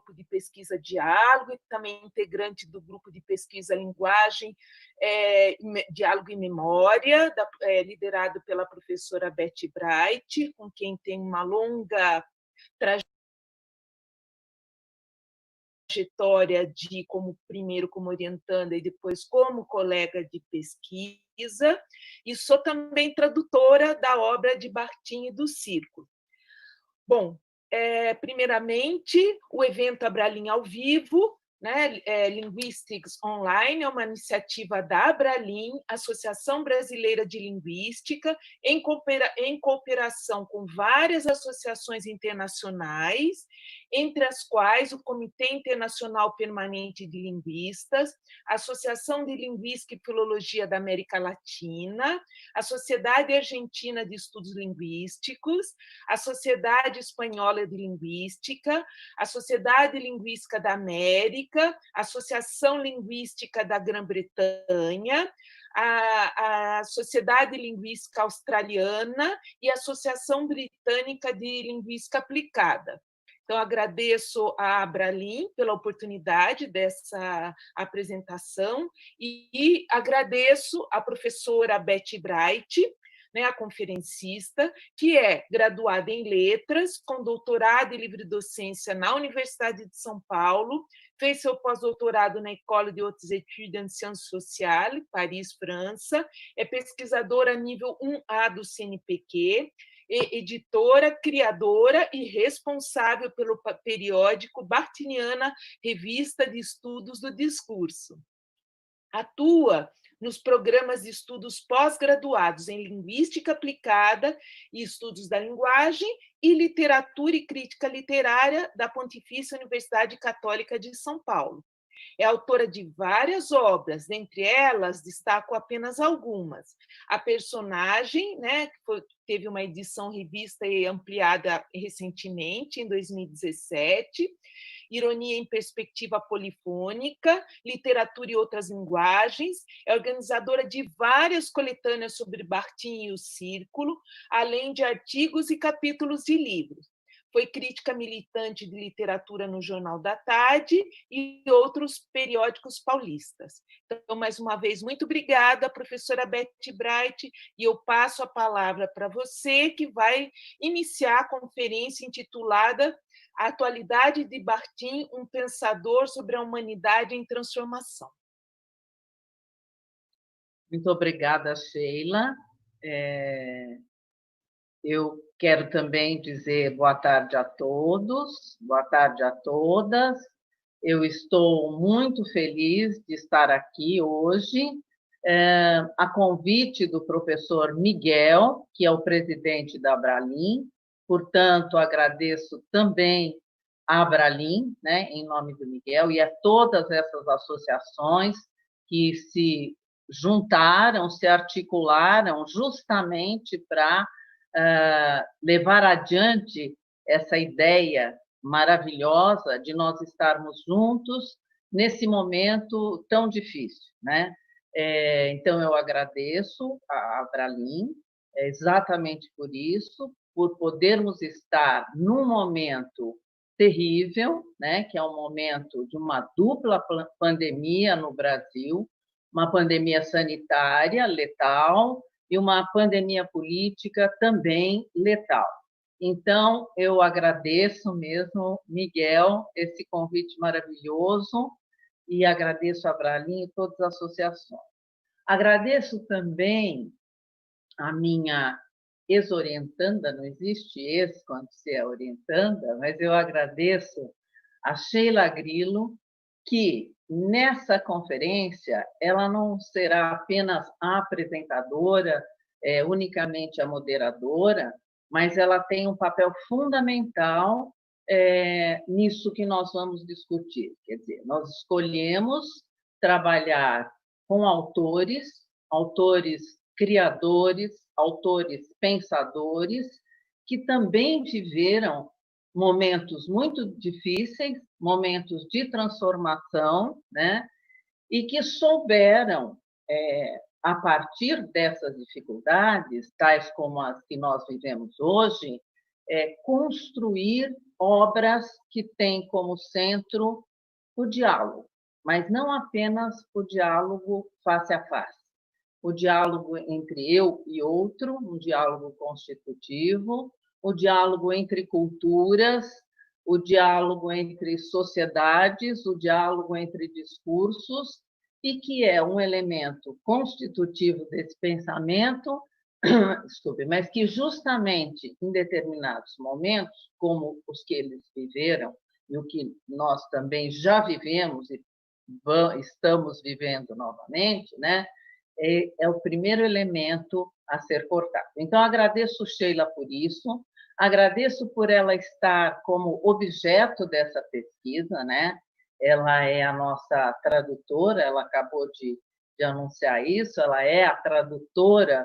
grupo de pesquisa Diálogo e também integrante do grupo de pesquisa Linguagem, Diálogo e Memória, liderado pela professora Betty Bright, com quem tem uma longa trajetória primeiro como orientanda e depois como colega de pesquisa, e sou também tradutora da obra de Bartin e do Círculo. Bom, primeiramente, o evento Abralin ao vivo, né? Linguistics Online é uma iniciativa da Abralin, Associação Brasileira de Linguística, em cooperação com várias associações internacionais, entre as quais o Comitê Internacional Permanente de Linguistas, a Associação de Linguística e Filologia da América Latina, a Sociedade Argentina de Estudos Linguísticos, a Sociedade Espanhola de Linguística, a Sociedade Linguística da América, a Associação Linguística da Grã-Bretanha, a Sociedade Linguística Australiana e a Associação Britânica de Linguística Aplicada. Então, agradeço à Abralin pela oportunidade dessa apresentação e agradeço à professora Betty Bright, né, a conferencista, que é graduada em Letras, com doutorado em Livre Docência na Universidade de São Paulo, fez seu pós-doutorado na École de Hautes Études en Sciences Sociales, Paris, França, é pesquisadora nível 1A do CNPq, editora, criadora e responsável pelo periódico Bartiniana, Revista de Estudos do Discurso. Atua nos programas de estudos pós-graduados em Linguística Aplicada e Estudos da Linguagem e Literatura e Crítica Literária da Pontifícia Universidade Católica de São Paulo. É autora de várias obras, dentre elas destaco apenas algumas. A Personagem, né, que teve uma edição revista e ampliada recentemente, em 2017, Ironia em Perspectiva Polifônica, Literatura e Outras Linguagens, é organizadora de várias coletâneas sobre Bartin e o Círculo, além de artigos e capítulos de livros. Foi crítica militante de literatura no Jornal da Tarde e outros periódicos paulistas. Então, mais uma vez, muito obrigada, professora Betty Bright, e eu passo a palavra para você, que vai iniciar a conferência intitulada A Atualidade de Bartin, um pensador sobre a humanidade em transformação. Muito obrigada, Sheila. Eu quero também dizer boa tarde a todos, boa tarde a todas. Eu estou muito feliz de estar aqui hoje, a convite do professor Miguel, que é o presidente da Abralin. Portanto, agradeço também à Abralin, né, em nome do Miguel, e a todas essas associações que se juntaram, se articularam justamente para levar adiante essa ideia maravilhosa de nós estarmos juntos nesse momento tão difícil, né? Então, eu agradeço a Abralin exatamente por isso, por podermos estar num momento terrível, né? Que é um momento de uma dupla pandemia no Brasil, uma pandemia sanitária letal e uma pandemia política também letal. Então, eu agradeço mesmo, Miguel, esse convite maravilhoso e agradeço a Abralin e todas as associações. Agradeço também a minha ex-orientanda, não existe ex quando se é orientanda, mas eu agradeço a Sheila Grillo, que nessa conferência ela não será apenas a apresentadora, unicamente a moderadora, mas ela tem um papel fundamental nisso que nós vamos discutir. Quer dizer, nós escolhemos trabalhar com autores criadores, autores pensadores, que também viveram momentos muito difíceis, momentos de transformação, né? E que souberam, a partir dessas dificuldades, tais como as que nós vivemos hoje, construir obras que têm como centro o diálogo, mas não apenas o diálogo face a face, o diálogo entre eu e outro, um diálogo constitutivo, o diálogo entre culturas, o diálogo entre sociedades, o diálogo entre discursos, e que é um elemento constitutivo desse pensamento, desculpe, mas que justamente em determinados momentos, como os que eles viveram e o que nós também já vivemos e estamos vivendo novamente, né? É o primeiro elemento a ser cortado. Então, agradeço Sheila por isso, agradeço por ela estar como objeto dessa pesquisa, né? Ela é a nossa tradutora, ela acabou de anunciar isso, ela é a tradutora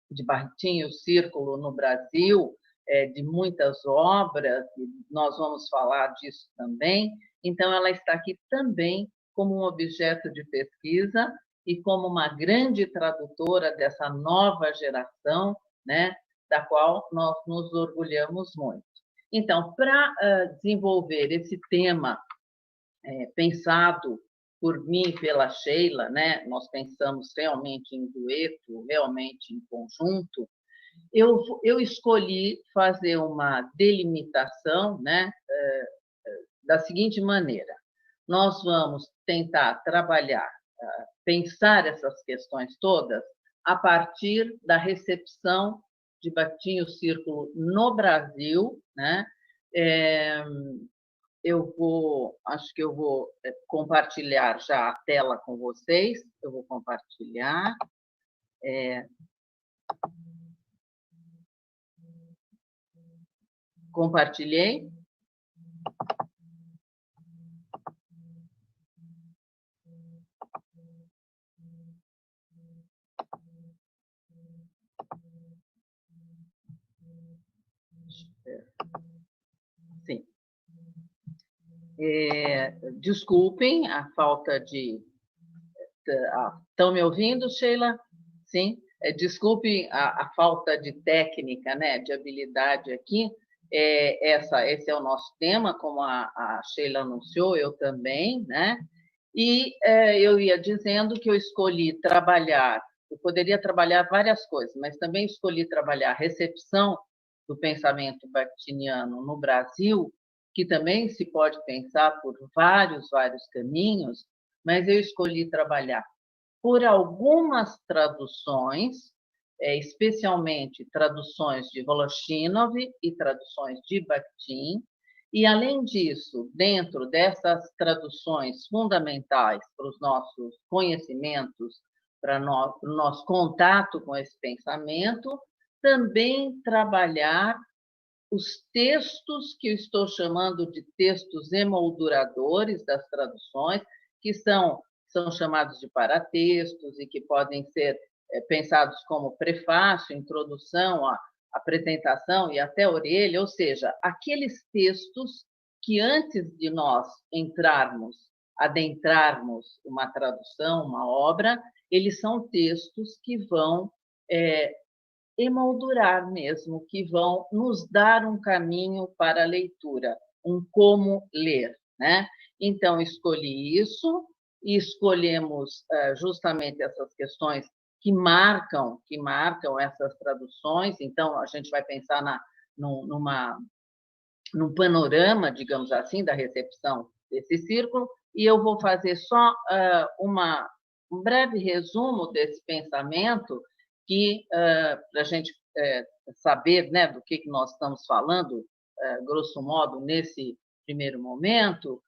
de Bartim e o Círculo no Brasil, de muitas obras, e nós vamos falar disso também. Então, ela está aqui também como um objeto de pesquisa e como uma grande tradutora dessa nova geração, né, da qual nós nos orgulhamos muito. Então, para desenvolver esse tema pensado por mim e pela Sheila, né, nós pensamos realmente em dueto, realmente em conjunto, eu escolhi fazer uma delimitação, né, da seguinte maneira: nós vamos tentar trabalhar, pensar essas questões todas a partir da recepção de Bartim e o Círculo no Brasil, né? Acho que eu vou compartilhar já a tela com vocês. Eu vou compartilhar. Compartilhei. Sim. Desculpem a falta de... Estão me ouvindo, Sheila? Sim. Desculpem a falta de técnica, né, de habilidade aqui. Esse é o nosso tema, como a Sheila anunciou, eu também, né? E eu ia dizendo que eu escolhi trabalhar, eu poderia trabalhar várias coisas, mas também escolhi trabalhar a recepção do pensamento bakhtiniano no Brasil, que também se pode pensar por vários caminhos, mas eu escolhi trabalhar por algumas traduções, especialmente traduções de Voloshinov e traduções de Bakhtin, e, além disso, dentro dessas traduções fundamentais para os nossos conhecimentos, para o nosso contato com esse pensamento, também trabalhar os textos que eu estou chamando de textos emolduradores das traduções, que são chamados de paratextos e que podem ser pensados como prefácio, introdução, apresentação e até orelha, ou seja, aqueles textos que antes de nós adentrarmos uma tradução, uma obra, eles são textos que vão emoldurar mesmo, que vão nos dar um caminho para a leitura, um como ler, né? Então, escolhi isso e escolhemos justamente essas questões que marcam essas traduções. Então, a gente vai pensar num panorama, digamos assim, da recepção desse círculo, e eu vou fazer só um breve resumo desse pensamento, que, para a gente saber, né, do que nós estamos falando, grosso modo, nesse primeiro momento,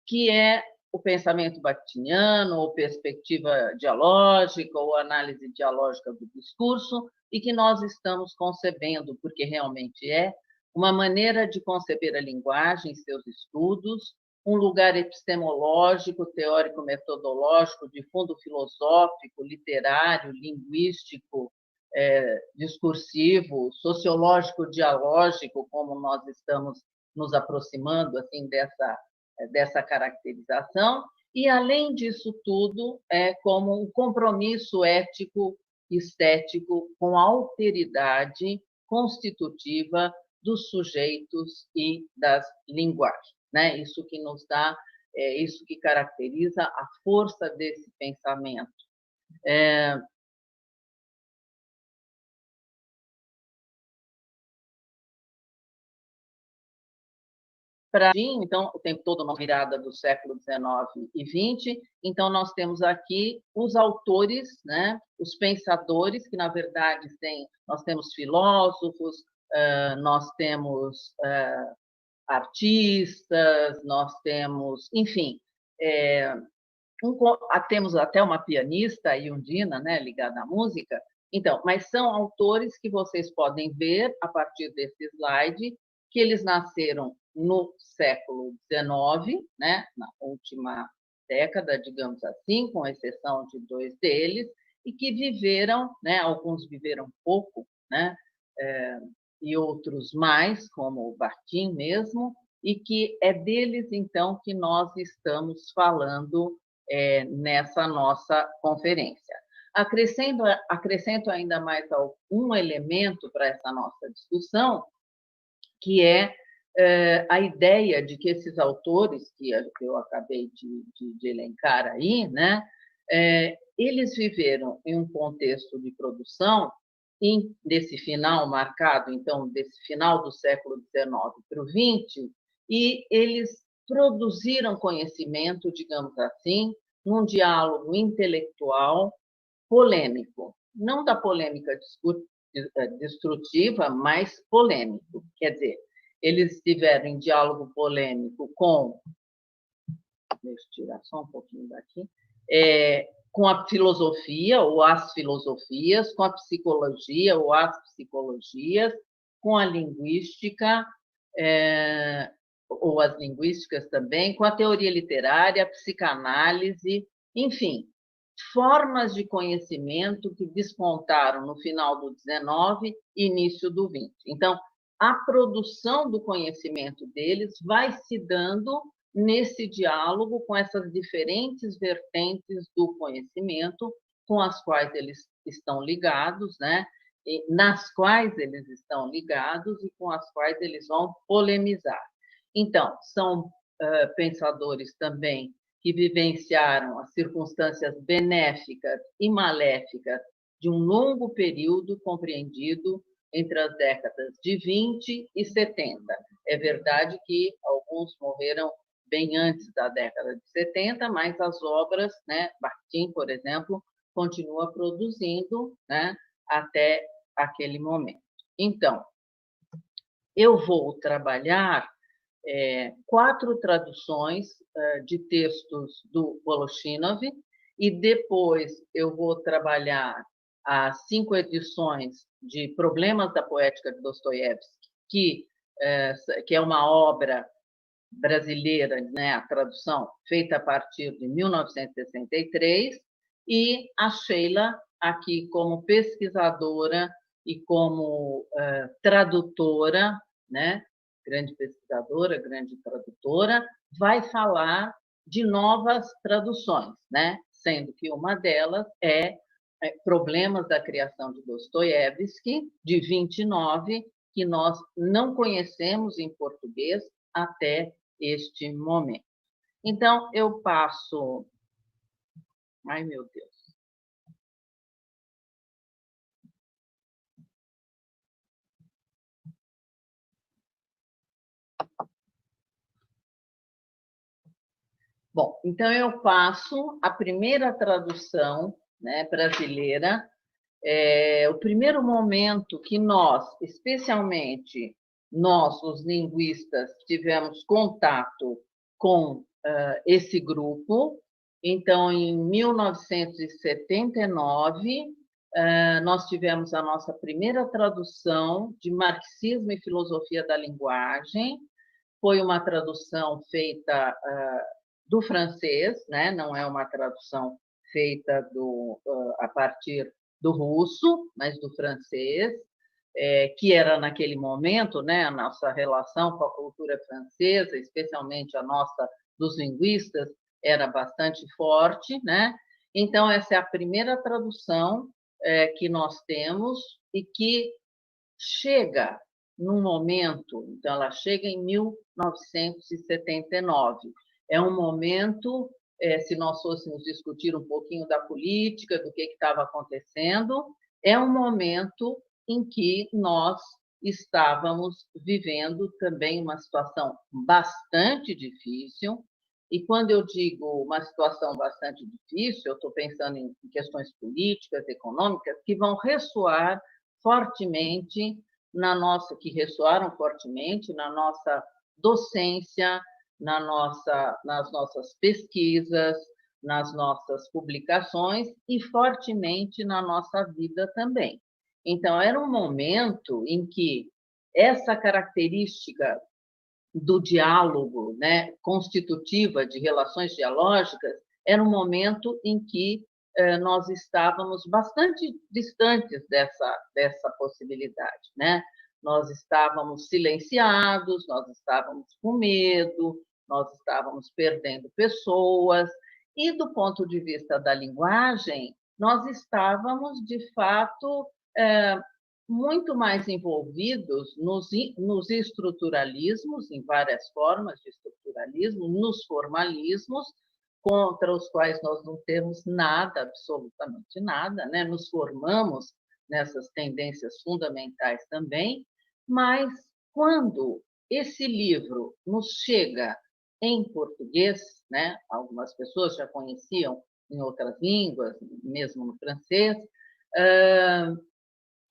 que é o pensamento bakhtiniano, ou perspectiva dialógica, ou análise dialógica do discurso, e que nós estamos concebendo, porque realmente é, uma maneira de conceber a linguagem em seus estudos, um lugar epistemológico, teórico-metodológico, de fundo filosófico, literário, linguístico, discursivo, sociológico-dialógico, como nós estamos nos aproximando assim dessa caracterização, e, além disso tudo, como um compromisso ético e estético com a alteridade constitutiva dos sujeitos e das linguagens, né? Isso que nos dá, isso que caracteriza a força desse pensamento. Para mim, então, o tempo todo, uma virada do século XIX e XX, então nós temos aqui os autores, né, os pensadores, que na verdade nós temos filósofos, nós temos artistas, nós temos, enfim, temos até uma pianista, Yundina, né, ligada à música. Então, mas são autores que vocês podem ver a partir desse slide, que eles nasceram no século XIX, né, na última década, digamos assim, com exceção de 2 deles, e que viveram, né, alguns viveram pouco, né, e outros mais, como o Bakhtin mesmo, e que é deles, então, que nós estamos falando nessa nossa conferência. Acrescento ainda mais um elemento para essa nossa discussão, que é a ideia de que esses autores, que eu acabei de elencar aí, né, eles viveram em um contexto de produção, desse final marcado, então, desse final do século XIX para o XX, e eles produziram conhecimento, digamos assim, num diálogo intelectual polêmico, não da polêmica destrutiva, mas polêmico. Quer dizer, eles estiveram em diálogo polêmico com... Deixa eu tirar só um pouquinho daqui. Com a filosofia ou as filosofias, com a psicologia ou as psicologias, com a linguística, ou as linguísticas também, com a teoria literária, a psicanálise, enfim, formas de conhecimento que despontaram no final do XIX e início do XX. Então, a produção do conhecimento deles vai se dando nesse diálogo com essas diferentes vertentes do conhecimento com as quais eles estão ligados, né? Nas quais eles estão ligados e com as quais eles vão polemizar. Então, são pensadores também que vivenciaram as circunstâncias benéficas e maléficas de um longo período compreendido entre as décadas de 20 e 70. É verdade que alguns morreram bem antes da década de 70, mas as obras, né, Bakhtin, por exemplo, continua produzindo, né, até aquele momento. Então, eu vou trabalhar 4 traduções de textos do Voloshinov, e depois eu vou trabalhar as 5 edições de Problemas da Poética de Dostoiévski, que é uma obra brasileira, né, a tradução feita a partir de 1963, e a Sheila, aqui como pesquisadora e como tradutora, né, grande pesquisadora, grande tradutora, vai falar de novas traduções, né, sendo que uma delas é Problemas da Criação de Dostoiévski, de 29, que nós não conhecemos em português até este momento. Então, eu passo... Ai, meu Deus. Bom, então eu passo a primeira tradução, né, brasileira. O primeiro momento que nós, especialmente nós, os linguistas, tivemos contato com esse grupo. Então, em 1979, nós tivemos a nossa primeira tradução de Marxismo e Filosofia da Linguagem. Foi uma tradução feita do francês, né? Não é uma tradução feita a partir do russo, mas do francês, que era naquele momento, né, a nossa relação com a cultura francesa, especialmente a nossa dos linguistas, era bastante forte, né? Então essa é a primeira tradução que nós temos e que chega num momento, então ela chega em 1979. É um momento, se nós fôssemos discutir um pouquinho da política, do que estava acontecendo, é um momento em que nós estávamos vivendo também uma situação bastante difícil. E quando eu digo uma situação bastante difícil, eu estou pensando em questões políticas, econômicas, que vão ressoar fortemente que ressoaram fortemente na nossa docência, nas nossas pesquisas, nas nossas publicações e fortemente na nossa vida também. Então, era um momento em que essa característica do diálogo, né, constitutiva de relações dialógicas, era um momento em que nós estávamos bastante distantes dessa possibilidade, né? Nós estávamos silenciados, nós estávamos com medo, nós estávamos perdendo pessoas, e do ponto de vista da linguagem, nós estávamos, de fato, muito mais envolvidos nos estruturalismos, em várias formas de estruturalismo, nos formalismos, contra os quais nós não temos nada, absolutamente nada, né? Nos formamos nessas tendências fundamentais também, mas quando esse livro nos chega em português, né? Algumas pessoas já conheciam em outras línguas, mesmo no francês,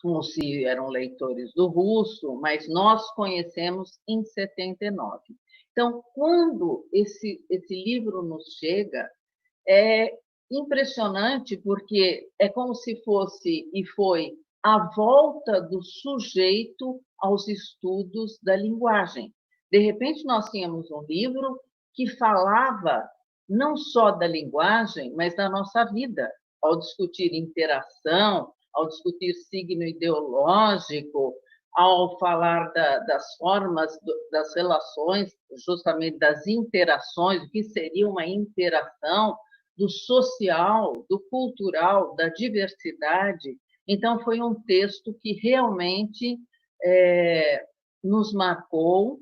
como se eram leitores do russo, mas nós conhecemos em 79. Então, quando esse livro nos chega, é impressionante, porque é como se fosse e foi a volta do sujeito aos estudos da linguagem. De repente, nós tínhamos um livro que falava não só da linguagem, mas da nossa vida, ao discutir interação, ao discutir signo ideológico, ao falar das formas, das relações, justamente das interações, o que seria uma interação, do social, do cultural, da diversidade. Então, foi um texto que realmente nos marcou,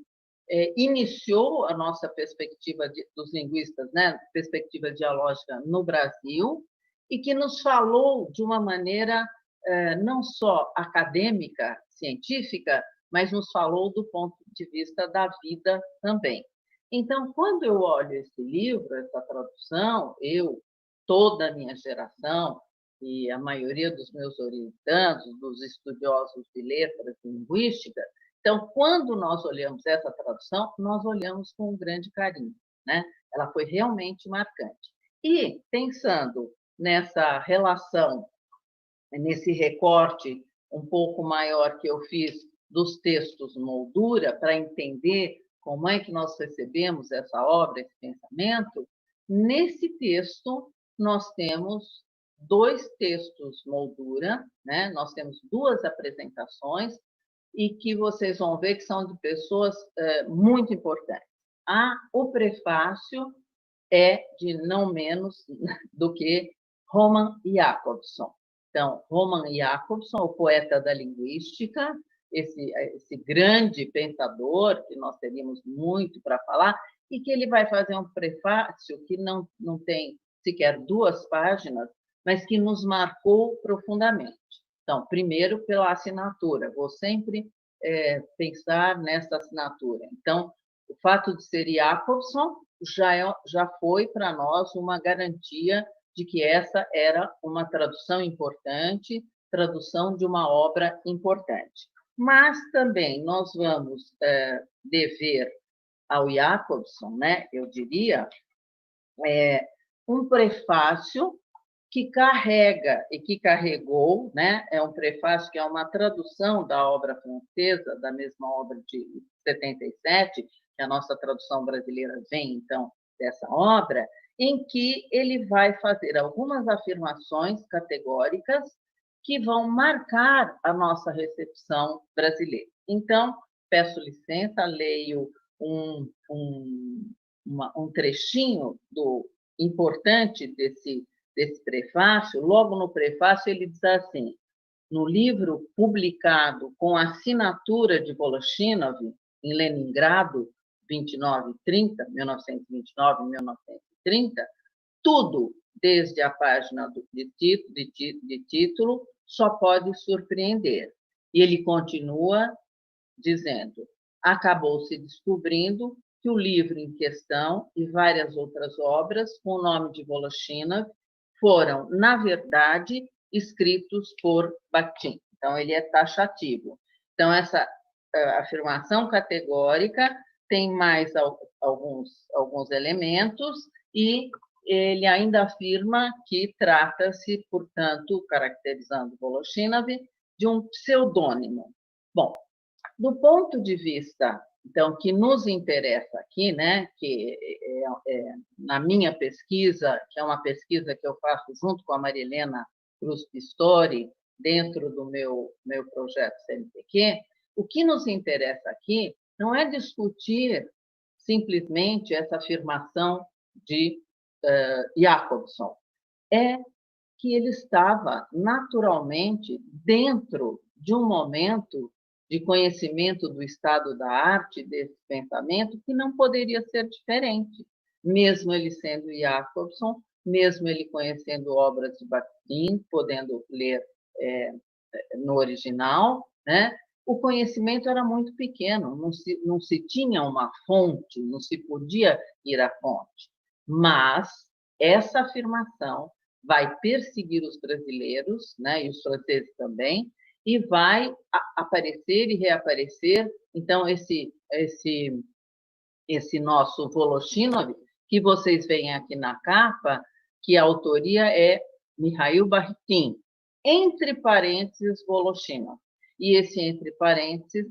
iniciou a nossa perspectiva dos linguistas, né, perspectiva dialógica no Brasil, e que nos falou de uma maneira não só acadêmica, científica, mas nos falou do ponto de vista da vida também. Então, quando eu olho esse livro, essa tradução, toda a minha geração e a maioria dos meus orientandos, dos estudiosos de letras e linguística, então, quando nós olhamos essa tradução, nós olhamos com um grande carinho, né? Ela foi realmente marcante. E, pensando nessa relação, nesse recorte um pouco maior que eu fiz dos textos moldura, para entender como é que nós recebemos essa obra, esse pensamento, nesse texto nós temos 2 textos moldura, né? Nós temos 2 apresentações, e que vocês vão ver que são de pessoas muito importantes. O prefácio é de não menos do que Roman Jakobson. Então, Roman Jakobson, o poeta da linguística, esse grande pensador, que nós teríamos muito para falar, e que ele vai fazer um prefácio que não tem sequer 2 páginas, mas que nos marcou profundamente. Então, primeiro, pela assinatura, vou sempre pensar nessa assinatura. Então, o fato de ser Jakobson já foi para nós uma garantia de que essa era uma tradução importante, tradução de uma obra importante. Mas também nós vamos dever ao Jakobson, né, eu diria, um prefácio que carrega e que carregou, né, é um prefácio que é uma tradução da obra francesa, da mesma obra de 77, que a nossa tradução brasileira vem, então, dessa obra, em que ele vai fazer algumas afirmações categóricas que vão marcar a nossa recepção brasileira. Então, peço licença, leio um trechinho importante desse prefácio. Logo no prefácio, ele diz assim: no livro publicado com a assinatura de Voloshinov, em Leningrado, 29 e 30, 1929 e 1930, tudo, desde a página de título, só pode surpreender. E ele continua dizendo: acabou se descobrindo que o livro em questão e várias outras obras com o nome de Voloshinov foram, na verdade, escritos por Bakhtin. Então, ele é taxativo. Então, essa afirmação categórica tem mais alguns elementos e ele ainda afirma que trata-se, portanto, caracterizando Voloshinov, de um pseudônimo. Bom, do ponto de vista, então, que nos interessa aqui, né, que na minha pesquisa, que é uma pesquisa que eu faço junto com a Marilena Cruz Pistori, dentro do meu projeto CNPq, o que nos interessa aqui não é discutir simplesmente essa afirmação de Jacobson, é que ele estava naturalmente dentro de um momento de conhecimento do estado da arte, desse pensamento, que não poderia ser diferente, mesmo ele sendo Jacobson, mesmo ele conhecendo obras de Bakhtin, podendo ler no original, né? O conhecimento era muito pequeno, não se tinha uma fonte, não se podia ir à fonte. Mas essa afirmação vai perseguir os brasileiros, né, e os franceses também, e vai aparecer e reaparecer. Então, esse nosso Voloshinov, que vocês veem aqui na capa, que a autoria é Mikhail Bakhtin, entre parênteses, Voloshinov. E esse entre parênteses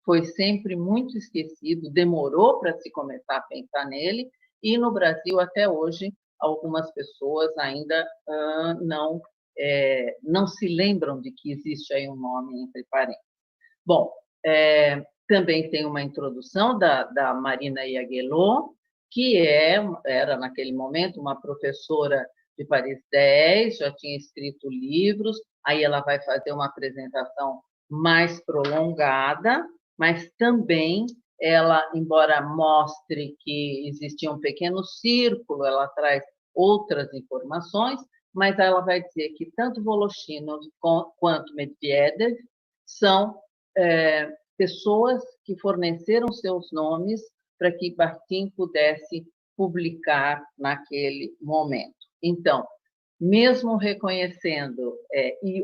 foi sempre muito esquecido, demorou para se começar a pensar nele, e no Brasil, até hoje, algumas pessoas ainda não se lembram de que existe aí um nome entre parênteses. Bom, também tem uma introdução da Marina Jagello, que era, naquele momento, uma professora de Paris 10, já tinha escrito livros, aí ela vai fazer uma apresentação mais prolongada, mas também ela, embora mostre que existia um pequeno círculo, ela traz outras informações, mas ela vai dizer que tanto Voloshinov quanto Medvedev são pessoas que forneceram seus nomes para que Bakhtin pudesse publicar naquele momento. Então, mesmo reconhecendo,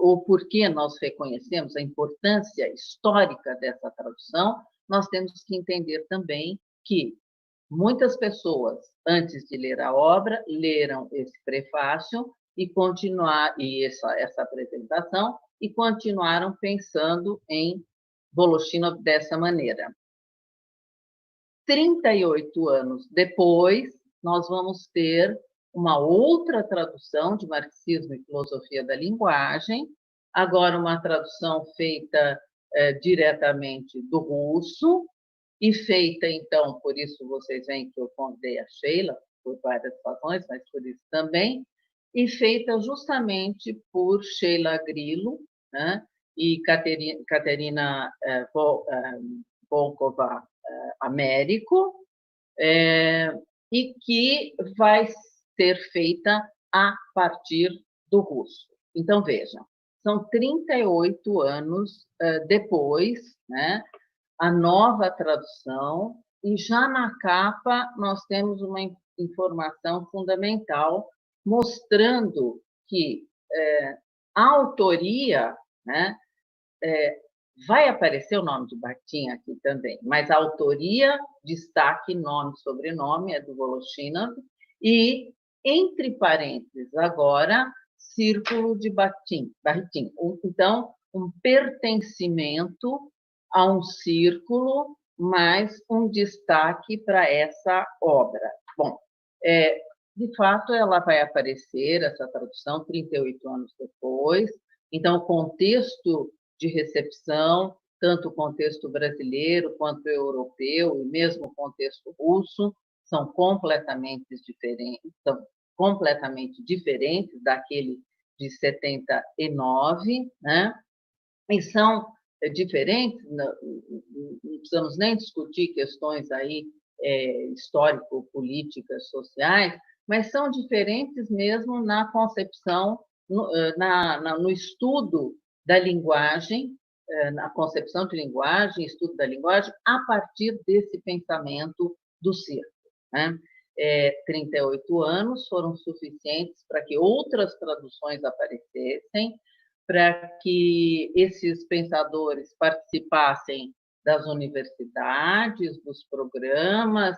ou porque nós reconhecemos a importância histórica dessa tradução, nós temos que entender também que muitas pessoas, antes de ler a obra, leram esse prefácio e essa apresentação e continuaram pensando em Voloshinov dessa maneira. 38 anos depois, nós vamos ter uma outra tradução de Marxismo e Filosofia da Linguagem, agora uma tradução feita diretamente do russo, e feita, então, por isso vocês veem que eu convidei a Sheila, por várias razões, mas por isso também, e feita justamente por Sheila Grillo, né, e Caterina Volkova Américo, e que vai ser feita a partir do russo. Então, vejam, são 38 anos depois, né, a nova tradução, e já na capa nós temos uma informação fundamental mostrando que a autoria, né, vai aparecer o nome de Bakhtin aqui também, mas a autoria, destaque, nome e sobrenome, é do Voloshinov, e, entre parênteses, agora, círculo de Bakhtin. Então, um pertencimento a um círculo, mais um destaque para essa obra. Bom, de fato, ela vai aparecer, essa tradução, 38 anos depois. Então, o contexto de recepção, tanto o contexto brasileiro quanto o europeu, e mesmo o contexto russo, são completamente diferentes daquele de 79, né? e são diferentes, não precisamos nem discutir questões aí histórico-políticas, sociais, mas são diferentes mesmo na concepção, no estudo da linguagem, na concepção de linguagem, estudo da linguagem, a partir desse pensamento do circo, né? 38 anos foram suficientes para que outras traduções aparecessem, para que esses pensadores participassem das universidades, dos programas,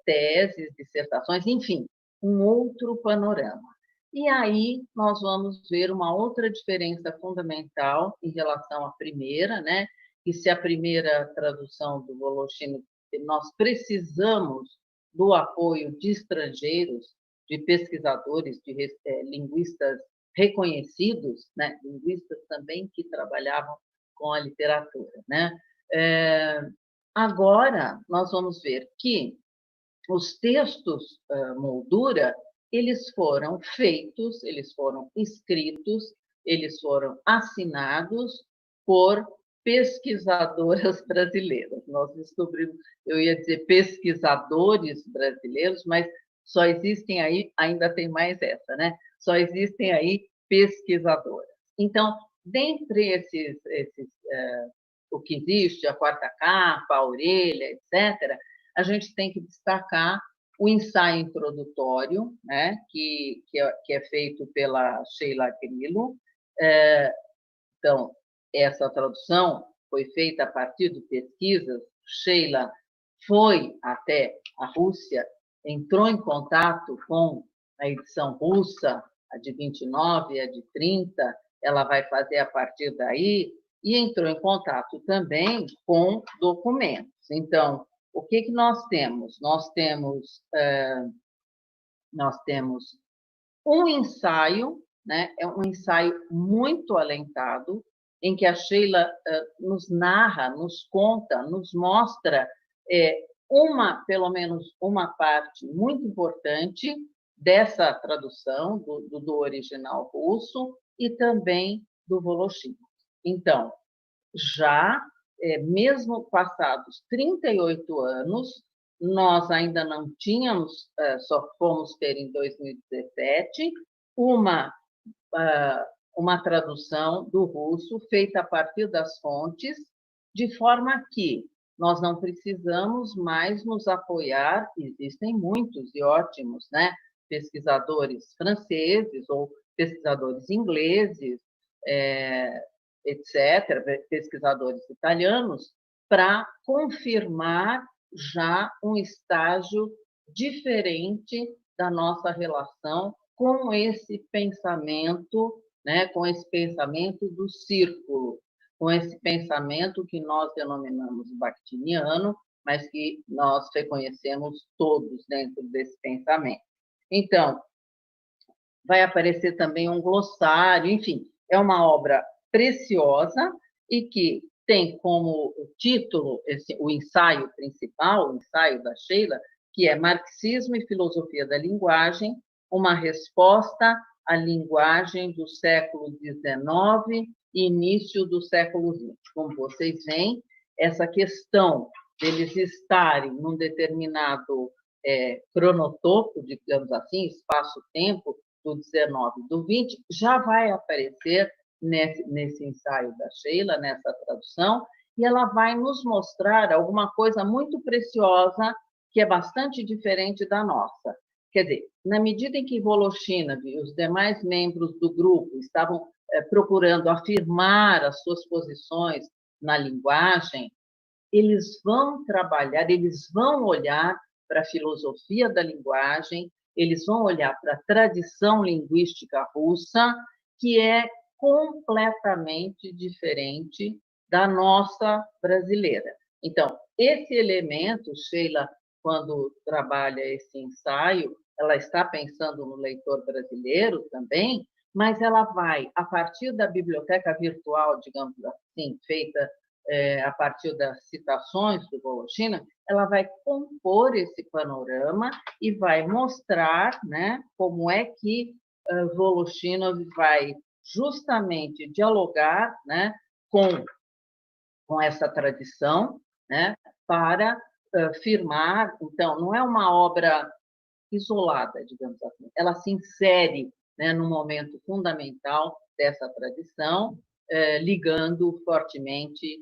teses, dissertações, enfim, um outro panorama. E aí nós vamos ver uma outra diferença fundamental em relação à primeira, né? E se a primeira tradução do Voloshine, nós precisamos do apoio de estrangeiros, de pesquisadores, de linguistas reconhecidos, né? Linguistas também que trabalhavam com a literatura, né? Agora nós vamos ver que os textos moldura, eles foram feitos, eles foram escritos, eles foram assinados por pesquisadoras brasileiras. Nós descobrimos, eu ia dizer pesquisadores brasileiros, mas só existem aí, ainda tem mais essa, né? Só existem aí pesquisadoras. Então, dentre o que existe, a quarta capa, a orelha, etc., a gente tem que destacar o ensaio introdutório, né, que é feito pela Sheila Grillo. Então, essa tradução foi feita a partir de pesquisas. Sheila foi até a Rússia, entrou em contato com a edição russa, a de 29, a de 30, ela vai fazer a partir daí, e entrou em contato também com documentos. Então, o que nós temos? Nós temos um ensaio, né? É um ensaio muito alentado, em que a Sheila nos narra, nos conta, nos mostra pelo menos uma parte muito importante dessa tradução do original russo e também do Voloshine. Então, já, mesmo passados 38 anos, nós ainda não tínhamos, só fomos ter em 2017, uma tradução do russo feita a partir das fontes, de forma que nós não precisamos mais nos apoiar, existem muitos e ótimos, né, pesquisadores franceses ou pesquisadores ingleses, etc., pesquisadores italianos, para confirmar já um estágio diferente da nossa relação com esse pensamento, né, com esse pensamento do círculo, com esse pensamento que nós denominamos bakhtiniano, mas que nós reconhecemos todos dentro desse pensamento. Então, vai aparecer também um glossário, enfim, é uma obra preciosa e que tem como título o ensaio principal, o ensaio da Sheila, que é Marxismo e Filosofia da Linguagem, uma resposta à linguagem do século XIX e início do século XX. Como vocês veem, essa questão deles estarem num determinado cronotopo, digamos assim, espaço-tempo, do 19 e do 20, já vai aparecer nesse ensaio da Sheila, nessa tradução, e ela vai nos mostrar alguma coisa muito preciosa, que é bastante diferente da nossa. Quer dizer, na medida em que Voloshine e os demais membros do grupo estavam procurando afirmar as suas posições na linguagem, eles vão trabalhar, eles vão olhar para a filosofia da linguagem, eles vão olhar para a tradição linguística russa, que é completamente diferente da nossa brasileira. Então, esse elemento, Sheila, quando trabalha esse ensaio, ela está pensando no leitor brasileiro também, mas ela vai, a partir da biblioteca virtual, digamos assim, feita a partir das citações do Voloshine, ela vai compor esse panorama e vai mostrar, né, como é que Voloshine vai justamente dialogar, né, com essa tradição, né, para firmar. Então, não é uma obra isolada, digamos assim, ela se insere, né, num momento fundamental dessa tradição, ligando fortemente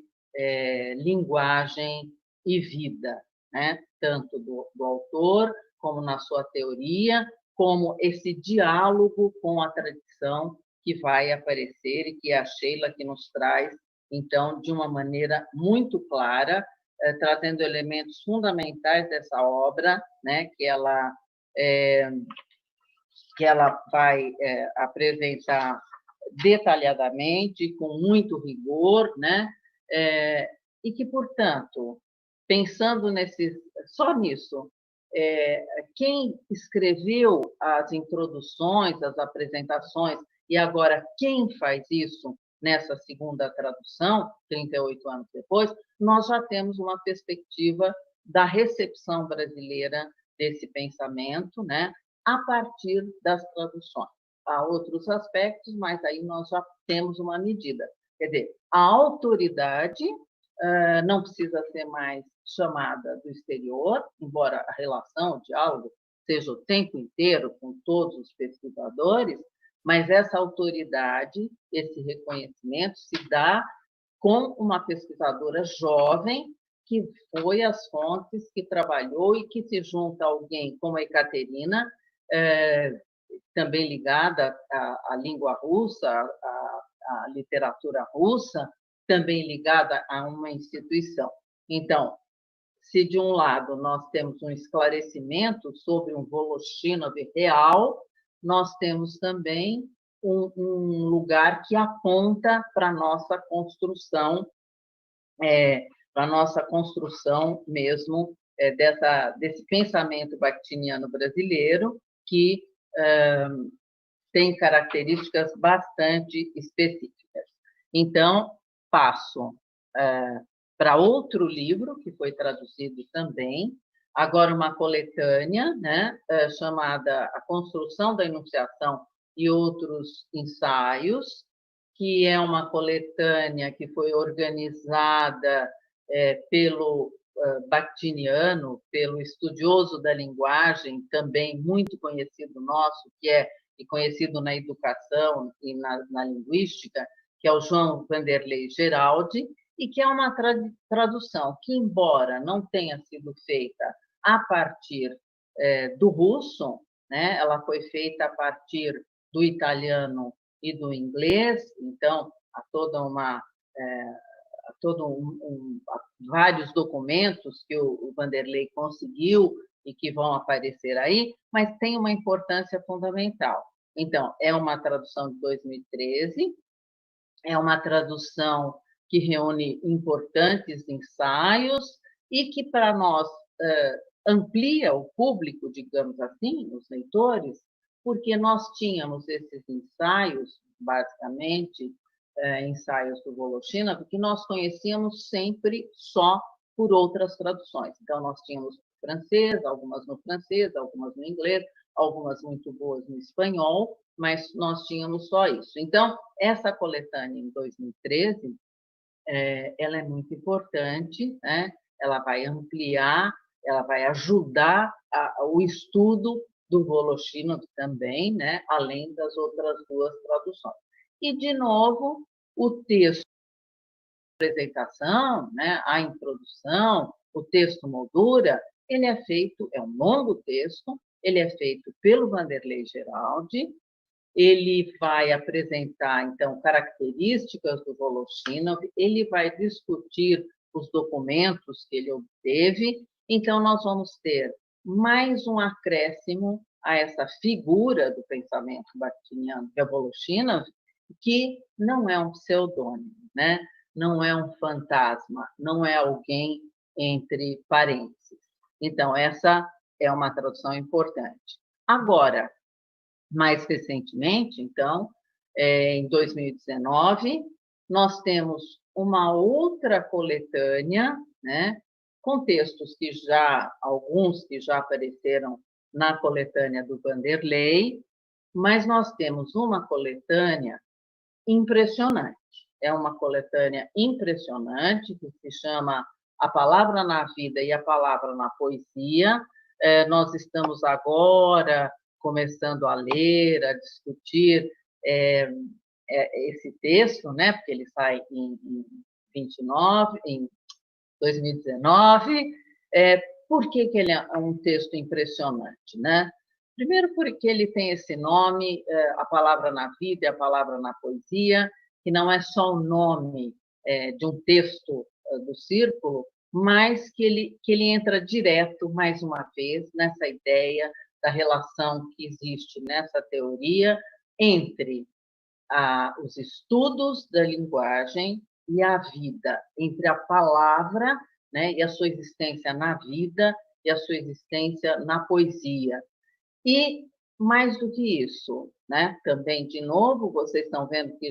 linguagem e vida, né, tanto do autor, como na sua teoria, como esse diálogo com a tradição que vai aparecer e que é a Sheila que nos traz, então, de uma maneira muito clara, trazendo elementos fundamentais dessa obra, né, que ela vai apresentar detalhadamente, com muito rigor, né? E que, portanto, pensando só nisso, quem escreveu as introduções, as apresentações, e agora quem faz isso nessa segunda tradução, 38 anos depois, nós já temos uma perspectiva da recepção brasileira desse pensamento, né, a partir das traduções. Há outros aspectos, mas aí nós já temos uma medida. Quer dizer, a autoridade não precisa ser mais chamada do exterior, embora a relação, o diálogo, seja o tempo inteiro com todos os pesquisadores, mas essa autoridade, esse reconhecimento se dá com uma pesquisadora jovem que foi às fontes, que trabalhou e que se junta a alguém como a Ekaterina, também ligada à língua russa, à literatura russa, também ligada a uma instituição. Então, se de um lado nós temos um esclarecimento sobre um Voloshínov real, nós temos também um lugar que aponta para a nossa construção, mesmo desse pensamento bakhtiniano brasileiro, que tem características bastante específicas. Então, passo para outro livro, que foi traduzido também, agora uma coletânea, né, chamada A Construção da Enunciação e Outros Ensaios, que é uma coletânea que foi organizada pelo bakhtiniano, pelo estudioso da linguagem, também muito conhecido nosso, e conhecido na educação e na linguística, que é o João Vanderlei Geraldi, e que é uma tradução que, embora não tenha sido feita a partir do russo, né, ela foi feita a partir do italiano e do inglês, então há vários documentos que o Vanderlei conseguiu e que vão aparecer aí, mas tem uma importância fundamental. Então, é uma tradução de 2013, é uma tradução que reúne importantes ensaios e que, para nós, amplia o público, digamos assim, os leitores, porque nós tínhamos esses ensaios, basicamente, ensaios do Voloshínov, que nós conhecíamos sempre só por outras traduções. Então, nós tínhamos francês, algumas no francês, algumas no inglês, algumas muito boas no espanhol, mas nós tínhamos só isso. Então, essa coletânea, em 2013, ela é muito importante, né? Ela vai ampliar, ela vai ajudar o estudo do Voloshínov também, né? Além das outras duas traduções. E, de novo, o texto, a apresentação, né? A introdução, o texto moldura, ele é um longo texto, ele é feito pelo Vanderlei Geraldi, ele vai apresentar, então, características do Voloshínov, ele vai discutir os documentos que ele obteve, então nós vamos ter mais um acréscimo a essa figura do pensamento bakhtiniano, que é Voloshínov, que não é um pseudônimo, né? Não é um fantasma, não é alguém entre parênteses. Então, essa é uma tradução importante. Agora, mais recentemente, então, em 2019, nós temos uma outra coletânea, né, com textos alguns que já apareceram na coletânea do Vanderlei, mas nós temos uma coletânea impressionante. é uma coletânea impressionante que se chama A Palavra na Vida e a Palavra na Poesia. Nós estamos agora começando a ler, a discutir esse texto, né? Porque ele sai em 2019. Por que ele é um texto impressionante, né? Primeiro porque ele tem esse nome, A Palavra na Vida e a Palavra na Poesia, que não é só o nome de um texto do Círculo, mas que ele entra direto, mais uma vez, nessa ideia da relação que existe nessa teoria entre os estudos da linguagem e a vida, entre a palavra, né, e a sua existência na vida e a sua existência na poesia. E, mais do que isso, né, também, de novo, vocês estão vendo que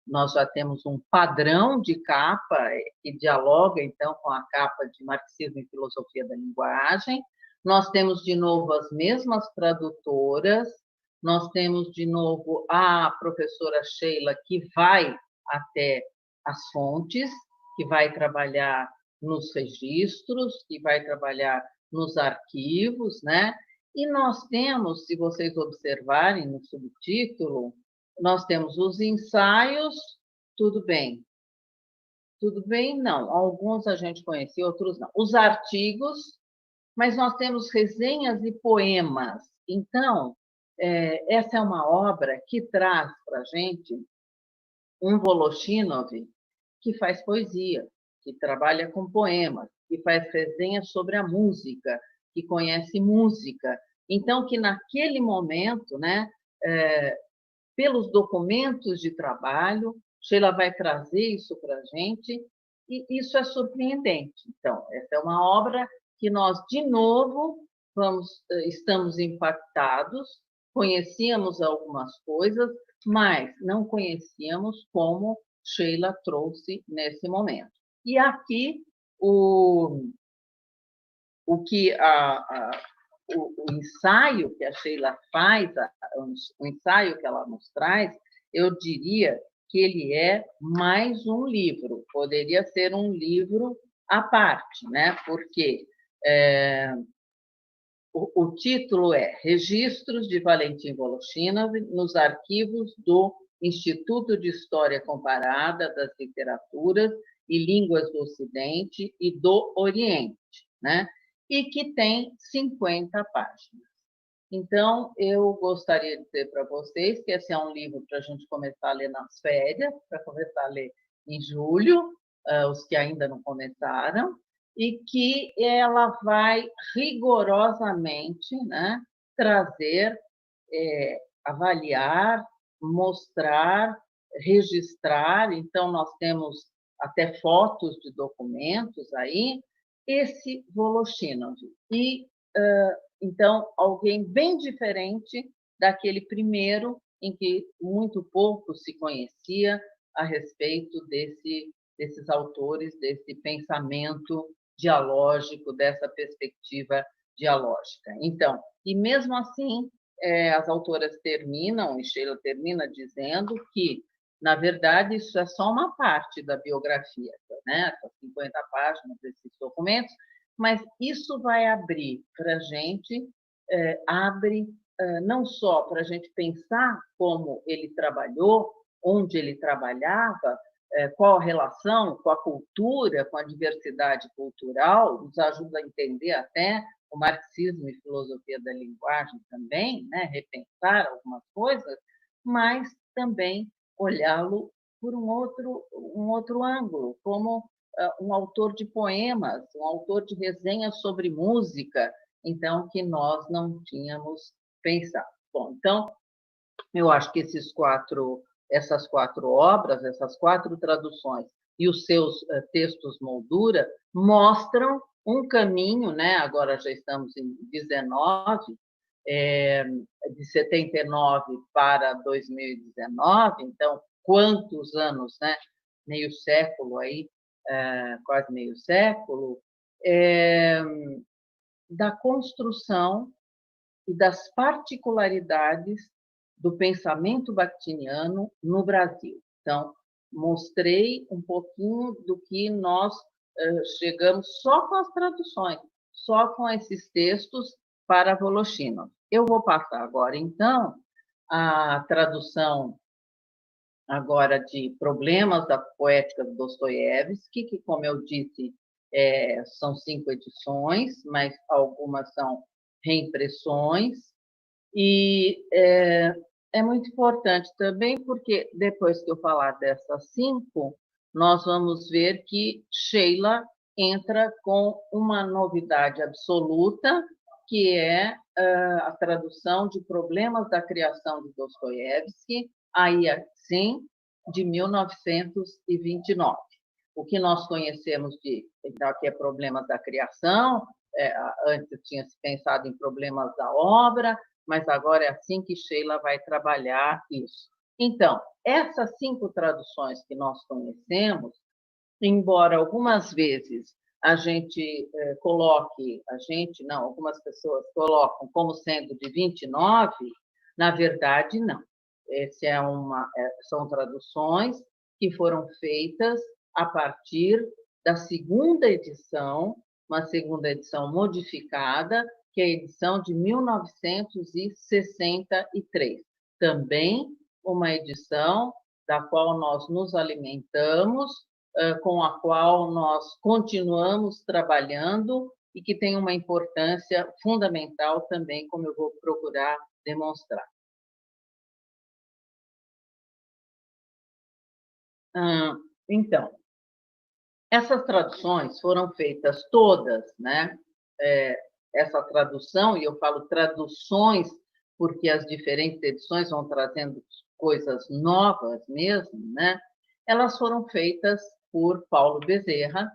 nós já temos um padrão de capa que dialoga, então, com a capa de Marxismo e Filosofia da Linguagem. Nós temos, de novo, as mesmas tradutoras, nós temos, de novo, a professora Sheila, que vai até as fontes, que vai trabalhar nos registros, que vai trabalhar nos arquivos, né? E nós temos, se vocês observarem no subtítulo, nós temos os ensaios, tudo bem. Tudo bem, não. Alguns a gente conhecia, outros não. Os artigos, mas nós temos resenhas e poemas. Então, essa é uma obra que traz para a gente um Voloshinov que faz poesia, que trabalha com poemas, que faz resenhas sobre a música, que conhece música. Então, que naquele momento, né, pelos documentos de trabalho, Sheila vai trazer isso para a gente, e isso é surpreendente. Então, essa é uma obra que nós, de novo, estamos impactados, conhecíamos algumas coisas, mas não conhecíamos como Sheila trouxe nesse momento. E aqui, o ensaio que a Sheila faz, o ensaio que ela nos traz, eu diria que ele é mais um livro, poderia ser um livro à parte, né? Porque o título é Registros de Valentim Voloshinov nos arquivos do Instituto de História Comparada das Literaturas e Línguas do Ocidente e do Oriente, né? E que tem 50 páginas. Então, eu gostaria de dizer para vocês que esse é um livro para a gente começar a ler nas férias, para começar a ler em julho, os que ainda não começaram, e que ela vai rigorosamente, né, trazer, avaliar, mostrar, registrar. Então, nós temos até fotos de documentos aí, esse Voloshinov. E, então, alguém bem diferente daquele primeiro, em que muito pouco se conhecia a respeito desses autores, desse pensamento dialógico, dessa perspectiva dialógica. Então, e mesmo assim, as autoras terminam, e Sheila termina dizendo que, na verdade, isso é só uma parte da biografia, né? Essas 50 páginas desses documentos, mas isso vai abrir para a gente, abre não só para a gente pensar como ele trabalhou, onde ele trabalhava, qual a relação com a cultura, com a diversidade cultural, nos ajuda a entender até o marxismo e filosofia da linguagem também, né? Repensar algumas coisas, mas também olhá-lo por um outro ângulo, como um autor de poemas, um autor de resenhas sobre música, então, que nós não tínhamos pensado. Bom, então, eu acho que essas quatro obras, essas 4 traduções e os seus textos moldura mostram um caminho, né? Agora já estamos em 19, de 79 para 2019, então, quantos anos, né? Meio século aí, quase meio século, da construção e das particularidades do pensamento bakhtiniano no Brasil. Então, mostrei um pouquinho do que nós chegamos só com as traduções, só com esses textos para Voloshinov. Eu vou passar agora, então, a tradução agora de Problemas da Poética do Dostoiévski, que, como eu disse, são 5 edições, mas algumas são reimpressões, e é muito importante também, porque depois que eu falar dessas 5, nós vamos ver que Sheila entra com uma novidade absoluta, que é a tradução de Problemas da Criação de Dostoiévski, aí sim, de 1929. O que nós conhecemos que é Problemas da Criação, antes tinha se pensado em Problemas da Obra, mas agora é assim que Sheila vai trabalhar isso. Então, essas 5 traduções que nós conhecemos, embora algumas vezes a gente coloque, algumas pessoas colocam como sendo de 29, na verdade, não. São traduções que foram feitas a partir da segunda edição, uma segunda edição modificada, que é a edição de 1963. Também uma edição da qual nós nos alimentamos, com a qual nós continuamos trabalhando e que tem uma importância fundamental também, como eu vou procurar demonstrar. Então, essas traduções foram feitas todas, né? Essa tradução, e eu falo traduções porque as diferentes edições vão trazendo coisas novas mesmo, né? Elas foram feitas por Paulo Bezerra.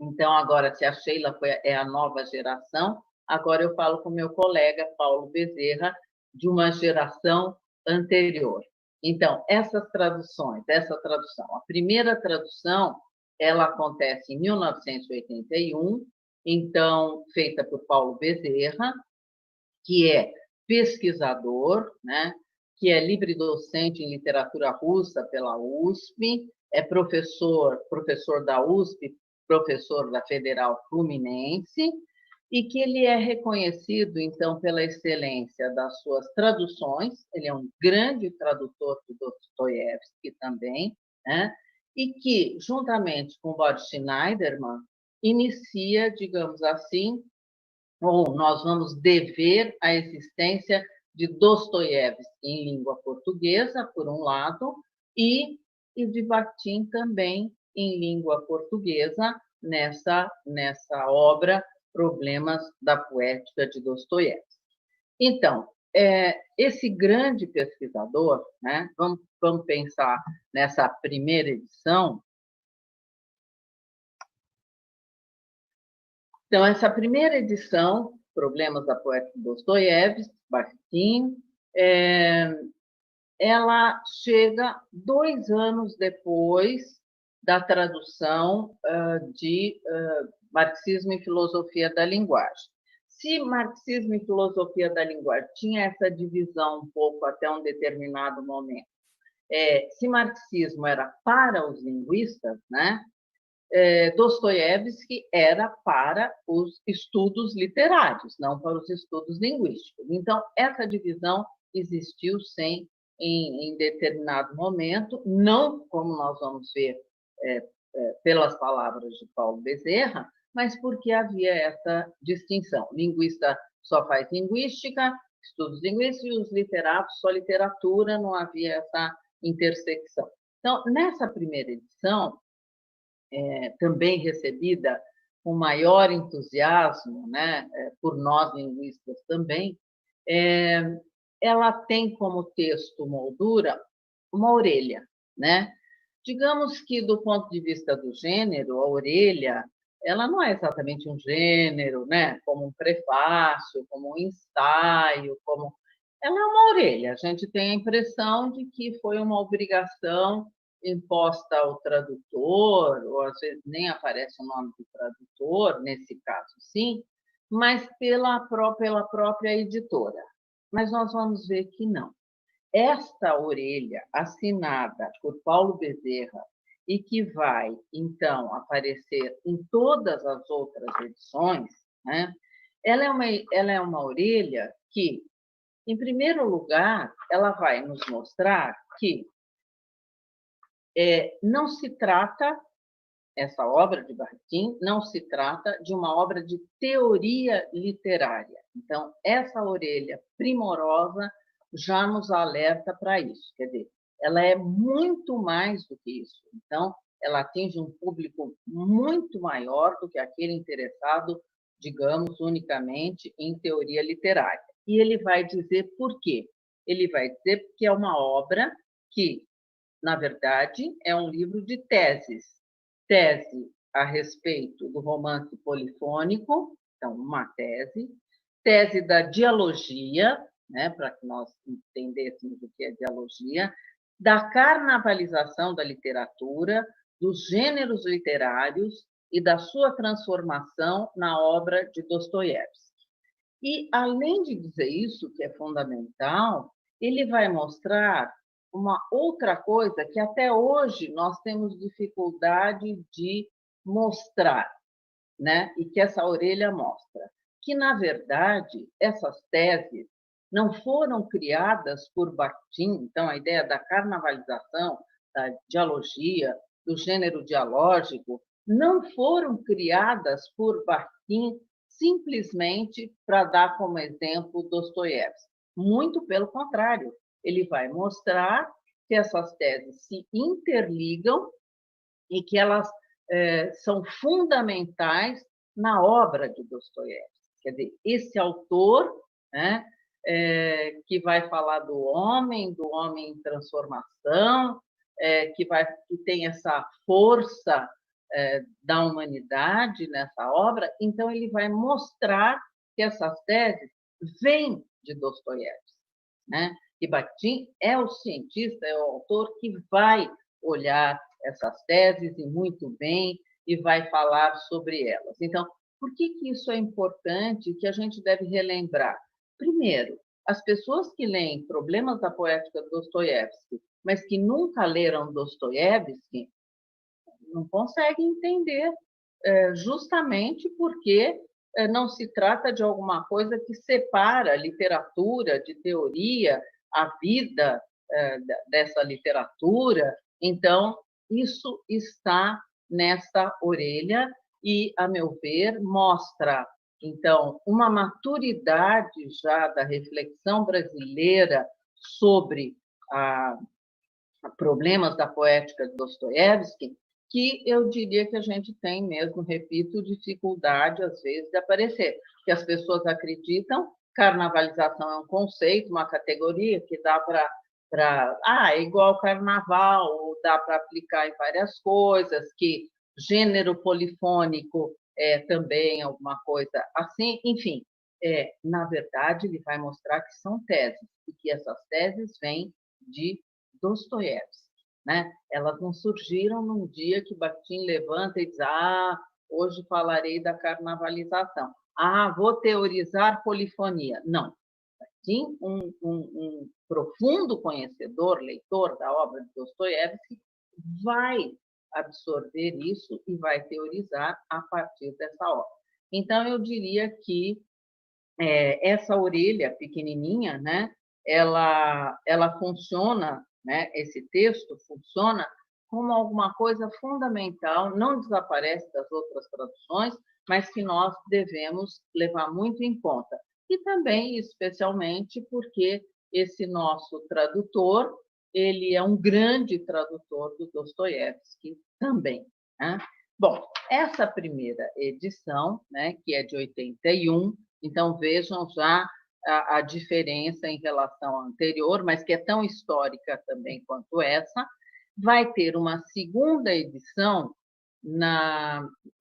Então, agora, se a Sheila é a nova geração, agora eu falo com meu colega Paulo Bezerra, de uma geração anterior. Então, essa tradução, a primeira tradução, ela acontece em 1981, então, feita por Paulo Bezerra, que é pesquisador, né? Que é livre-docente em literatura russa pela USP, é professor da USP, professor da Federal Fluminense, e que ele é reconhecido, então, pela excelência das suas traduções. Ele é um grande tradutor de Dostoiévski também, né? E que, juntamente com Boris Schneiderman, inicia, digamos assim, ou nós vamos dever a existência de Dostoiévski em língua portuguesa, por um lado, e de Bakhtin também em língua portuguesa, nessa obra Problemas da Poética de Dostoiévski. Então, esse grande pesquisador, né, vamos pensar nessa primeira edição. Então, essa primeira edição, Problemas da Poética de Dostoiévski, Bakhtin, ela chega 2 anos depois da tradução de Marxismo e Filosofia da Linguagem. Se Marxismo e Filosofia da Linguagem tinha essa divisão um pouco até um determinado momento, se marxismo era para os linguistas, né? Dostoiévski era para os estudos literários, não para os estudos linguísticos. Então, essa divisão existiu em determinado momento, não como nós vamos ver pelas palavras de Paulo Bezerra, mas porque havia essa distinção. Linguista só faz linguística, estudos linguísticos, e os literatos só literatura, não havia essa intersecção. Então, nessa primeira edição, também recebida com maior entusiasmo, né, por nós linguistas também, ela tem como texto moldura uma orelha, né? Digamos que, do ponto de vista do gênero, a orelha, ela não é exatamente um gênero, né? Como um prefácio, como um ensaio, ela é uma orelha. A gente tem a impressão de que foi uma obrigação imposta ao tradutor, ou às vezes nem aparece o nome do tradutor, nesse caso sim, mas pela própria editora. Mas nós vamos ver que não. esta orelha, assinada por Paulo Bezerra, e que vai, então, aparecer em todas as outras edições, né? Ela é uma orelha que, em primeiro lugar, ela vai nos mostrar que não se trata, essa obra de Bakhtin, não se trata de uma obra de teoria literária. Então, essa orelha primorosa já nos alerta para isso. Quer dizer, ela é muito mais do que isso. Então, ela atinge um público muito maior do que aquele interessado, digamos, unicamente em teoria literária. E ele vai dizer por quê. Ele vai dizer que é uma obra que, na verdade, é um livro de teses. Tese a respeito do romance polifônico, então, uma tese. Tese da dialogia, né, para que nós entendêssemos o que é dialogia, da carnavalização da literatura, dos gêneros literários e da sua transformação na obra de Dostoiévski. E, além de dizer isso, que é fundamental, ele vai mostrar uma outra coisa que até hoje nós temos dificuldade de mostrar, né? E que essa orelha mostra, que, na verdade, essas teses não foram criadas por Bakhtin, então, a ideia da carnavalização, da dialogia, do gênero dialógico, não foram criadas por Bakhtin simplesmente para dar como exemplo Dostoiévski. Muito pelo contrário, ele vai mostrar que essas teses se interligam e que elas são fundamentais na obra de Dostoiévski. Quer dizer, esse autor, né, que vai falar do homem em transformação, que tem essa força da humanidade nessa obra, então ele vai mostrar que essas teses vêm de Dostoiévski, né? E Bakhtin é o cientista, é o autor que vai olhar essas teses, e muito bem, e vai falar sobre elas. Então, por que isso é importante, que a gente deve relembrar? Primeiro, as pessoas que leem Problemas da Poética de Dostoiévski, mas que nunca leram Dostoiévski, não conseguem entender, justamente porque não se trata de alguma coisa que separa literatura de teoria, a vida dessa literatura. Então, isso está nessa orelha e, a meu ver, mostra, então, uma maturidade já da reflexão brasileira sobre problemas da poética de Dostoiévski, que eu diria que a gente tem mesmo, repito, dificuldade, às vezes, de aparecer. Que as pessoas acreditam, carnavalização é um conceito, uma categoria que dá para é igual carnaval, dá para aplicar em várias coisas, que gênero polifônico é também alguma coisa assim, enfim. Na verdade, ele vai mostrar que são teses, e que essas teses vêm de Dostoiévski, né? Elas não surgiram num dia que Bakhtin levanta e diz: hoje falarei da carnavalização. Vou teorizar polifonia. Não. Bakhtin, um profundo conhecedor, leitor da obra de Dostoiévski, vai absorver isso e vai teorizar a partir dessa obra. Então, eu diria que essa orelha pequenininha, né, ela funciona, né, esse texto funciona como alguma coisa fundamental, não desaparece das outras traduções, mas que nós devemos levar muito em conta. E também, especialmente, porque esse nosso tradutor, ele é um grande tradutor do Dostoiévski também, né? Bom, essa primeira edição, né, que é de 81, então vejam já a diferença em relação à anterior, mas que é tão histórica também quanto essa. Vai ter uma segunda edição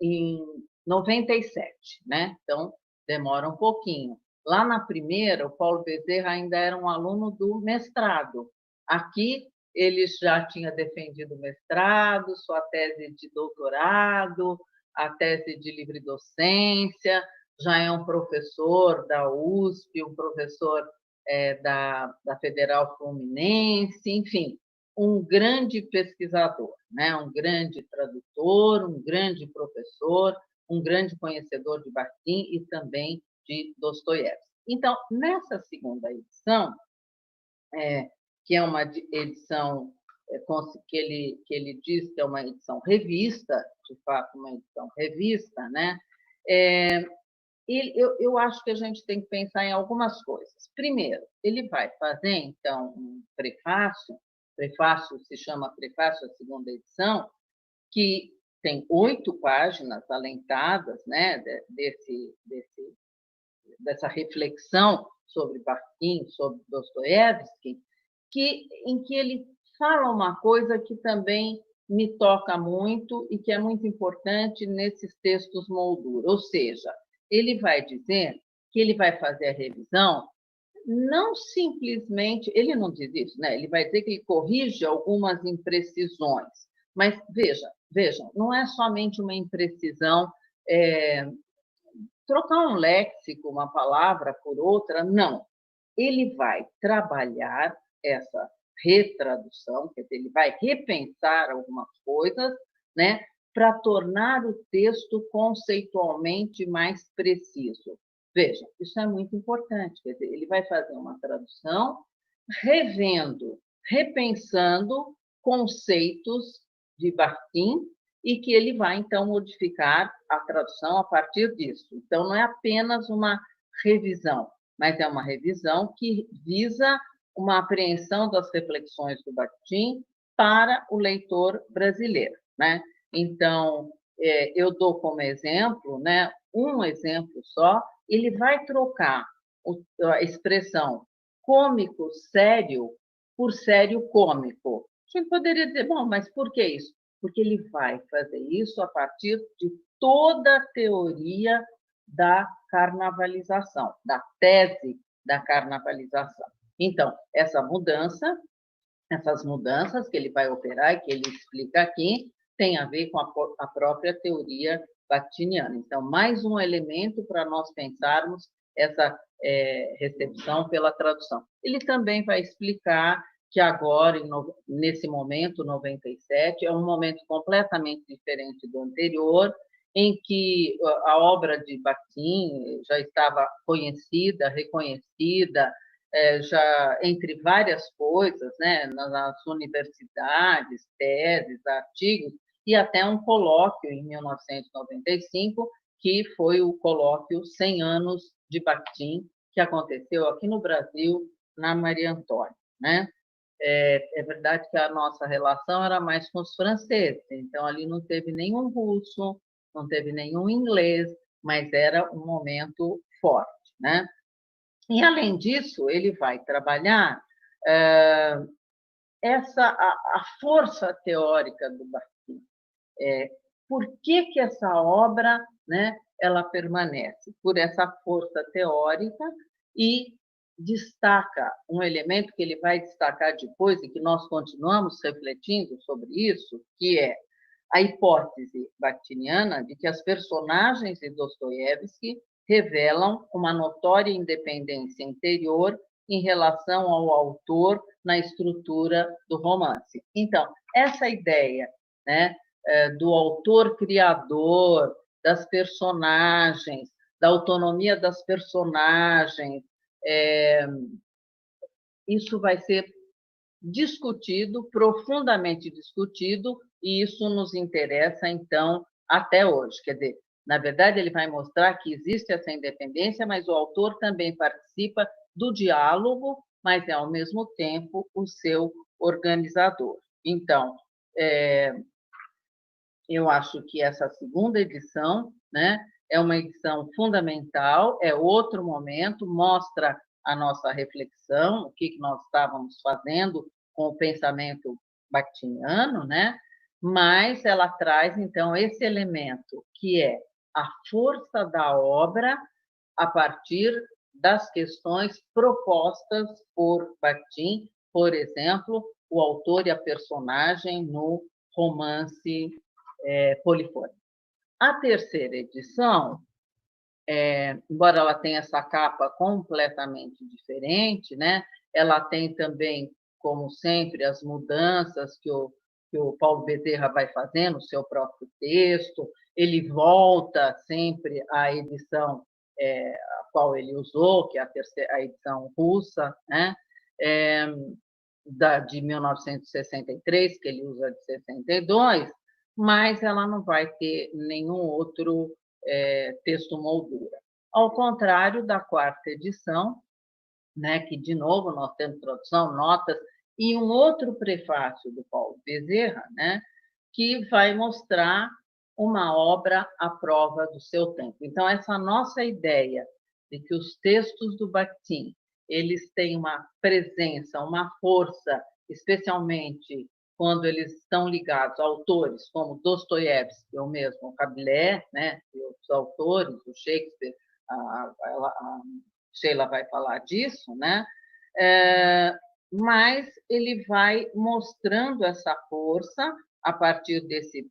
em 97, né? Então, demora um pouquinho. Lá na primeira, o Paulo Bezerra ainda era um aluno do mestrado. Aqui, ele já tinha defendido o mestrado, sua tese de doutorado, a tese de livre docência, já é um professor da USP, um professor da Federal Fluminense, enfim, um grande pesquisador, né? Um grande tradutor, um grande professor, um grande conhecedor de Bakhtin e também de Dostoiévski. Então, nessa segunda edição, que é uma edição que ele diz que é uma edição revista, de fato, uma edição revista, né? Eu acho que a gente tem que pensar em algumas coisas. Primeiro, ele vai fazer, então, um prefácio se chama Prefácio à Segunda Edição, que tem 8 páginas alentadas, né, dessa reflexão sobre Bakhtin, sobre Dostoiévski, em que ele fala uma coisa que também me toca muito e que é muito importante nesses textos moldura, ou seja, ele vai dizer que ele vai fazer a revisão não simplesmente, ele não diz isso, né? Ele vai dizer que ele corrige algumas imprecisões, mas vejam, não é somente uma imprecisão, trocar um léxico, uma palavra por outra, não. Ele vai trabalhar essa retradução, quer dizer, ele vai repensar algumas coisas, né, para tornar o texto conceitualmente mais preciso. Veja, isso é muito importante, quer dizer, ele vai fazer uma tradução revendo, repensando conceitos de Bakhtin e que ele vai, então, modificar a tradução a partir disso. Então, não é apenas uma revisão, mas é uma revisão que visa uma apreensão das reflexões do Bakhtin para o leitor brasileiro, né? Então, eu dou como exemplo, né, um exemplo só, ele vai trocar a expressão cômico sério por sério cômico. A gente poderia dizer, bom, mas por que isso? Porque ele vai fazer isso a partir de toda a teoria da carnavalização, da tese da carnavalização. Então, essas mudanças que ele vai operar e que ele explica aqui, tem a ver com a própria teoria bakhtiniana. Então, mais um elemento para nós pensarmos essa recepção pela tradução. Ele também vai explicar que agora, nesse momento, 97, é um momento completamente diferente do anterior, em que a obra de Bakhtin já estava conhecida, reconhecida, já entre várias coisas, né, nas universidades, teses, artigos, e até um colóquio em 1995, que foi o colóquio 100 anos de Bakhtin, que aconteceu aqui no Brasil, na Maria Antônia, né? É verdade que a nossa relação era mais com os franceses, então ali não teve nenhum russo, não teve nenhum inglês, mas era um momento forte, né? E, além disso, ele vai trabalhar a força teórica do Bakhtin. Por que essa obra, né, ela permanece? Por essa força teórica e destaca um elemento que ele vai destacar depois e que nós continuamos refletindo sobre isso, que é a hipótese bakhtiniana de que as personagens de Dostoiévski revelam uma notória independência interior em relação ao autor na estrutura do romance. Então, essa ideia, né, do autor criador, das personagens, da autonomia das personagens, isso vai ser discutido, profundamente discutido, e isso nos interessa, então, até hoje. Quer dizer, na verdade, ele vai mostrar que existe essa independência, mas o autor também participa do diálogo, mas é, ao mesmo tempo, o seu organizador. Então, eu acho que essa segunda edição, né, é uma edição fundamental, é outro momento, mostra a nossa reflexão, o que nós estávamos fazendo com o pensamento bakhtiniano, né? Mas ela traz, então, esse elemento, que é a força da obra a partir das questões propostas por Bakhtin, por exemplo, o autor e a personagem no romance Polifônico. A terceira edição embora ela tenha essa capa completamente diferente, né? Ela tem também, como sempre, as mudanças que o Paulo Bezerra vai fazendo no seu próprio texto. Ele volta sempre à edição a qual ele usou, que é a edição russa, né? De 1963, que ele usa de 62, mas ela não vai ter nenhum outro texto moldura. Ao contrário da quarta edição, né, que, de novo, nós temos tradução, notas, e um outro prefácio do Paulo Bezerra, né, que vai mostrar uma obra à prova do seu tempo. Então, essa nossa ideia de que os textos do Bakhtin eles têm uma presença, uma força, especialmente quando eles estão ligados a autores como Dostoiévski, ou mesmo Rabelais, né, e outros autores, o Shakespeare, a Sheila vai falar disso, né? Mas ele vai mostrando essa força a partir desse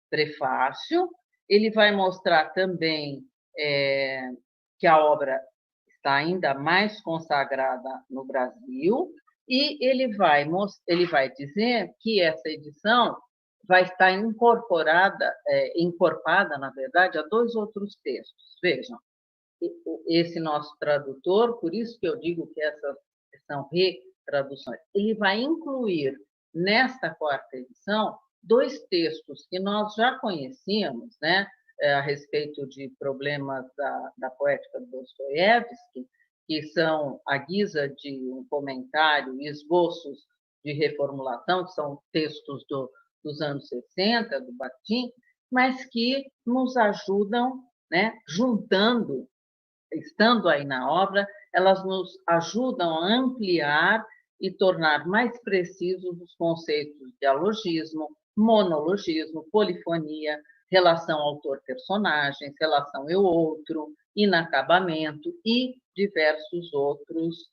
prefácio. Ele vai mostrar também que a obra está ainda mais consagrada no Brasil, e ele vai dizer que essa edição vai estar encorpada, na verdade, a 2 outros textos. Vejam, esse nosso tradutor, por isso que eu digo que essas são retraduções, ele vai incluir nesta quarta edição 2 textos que nós já conhecíamos, né, a respeito de problemas da poética de Dostoiévski, que são à guisa de um comentário e esboços de reformulação, que são textos dos anos 60, do Bakhtin, mas que nos ajudam, né, juntando, estando aí na obra, elas nos ajudam a ampliar e tornar mais precisos os conceitos de dialogismo, monologismo, polifonia, relação autor-personagens, relação eu-outro, inacabamento e diversos outros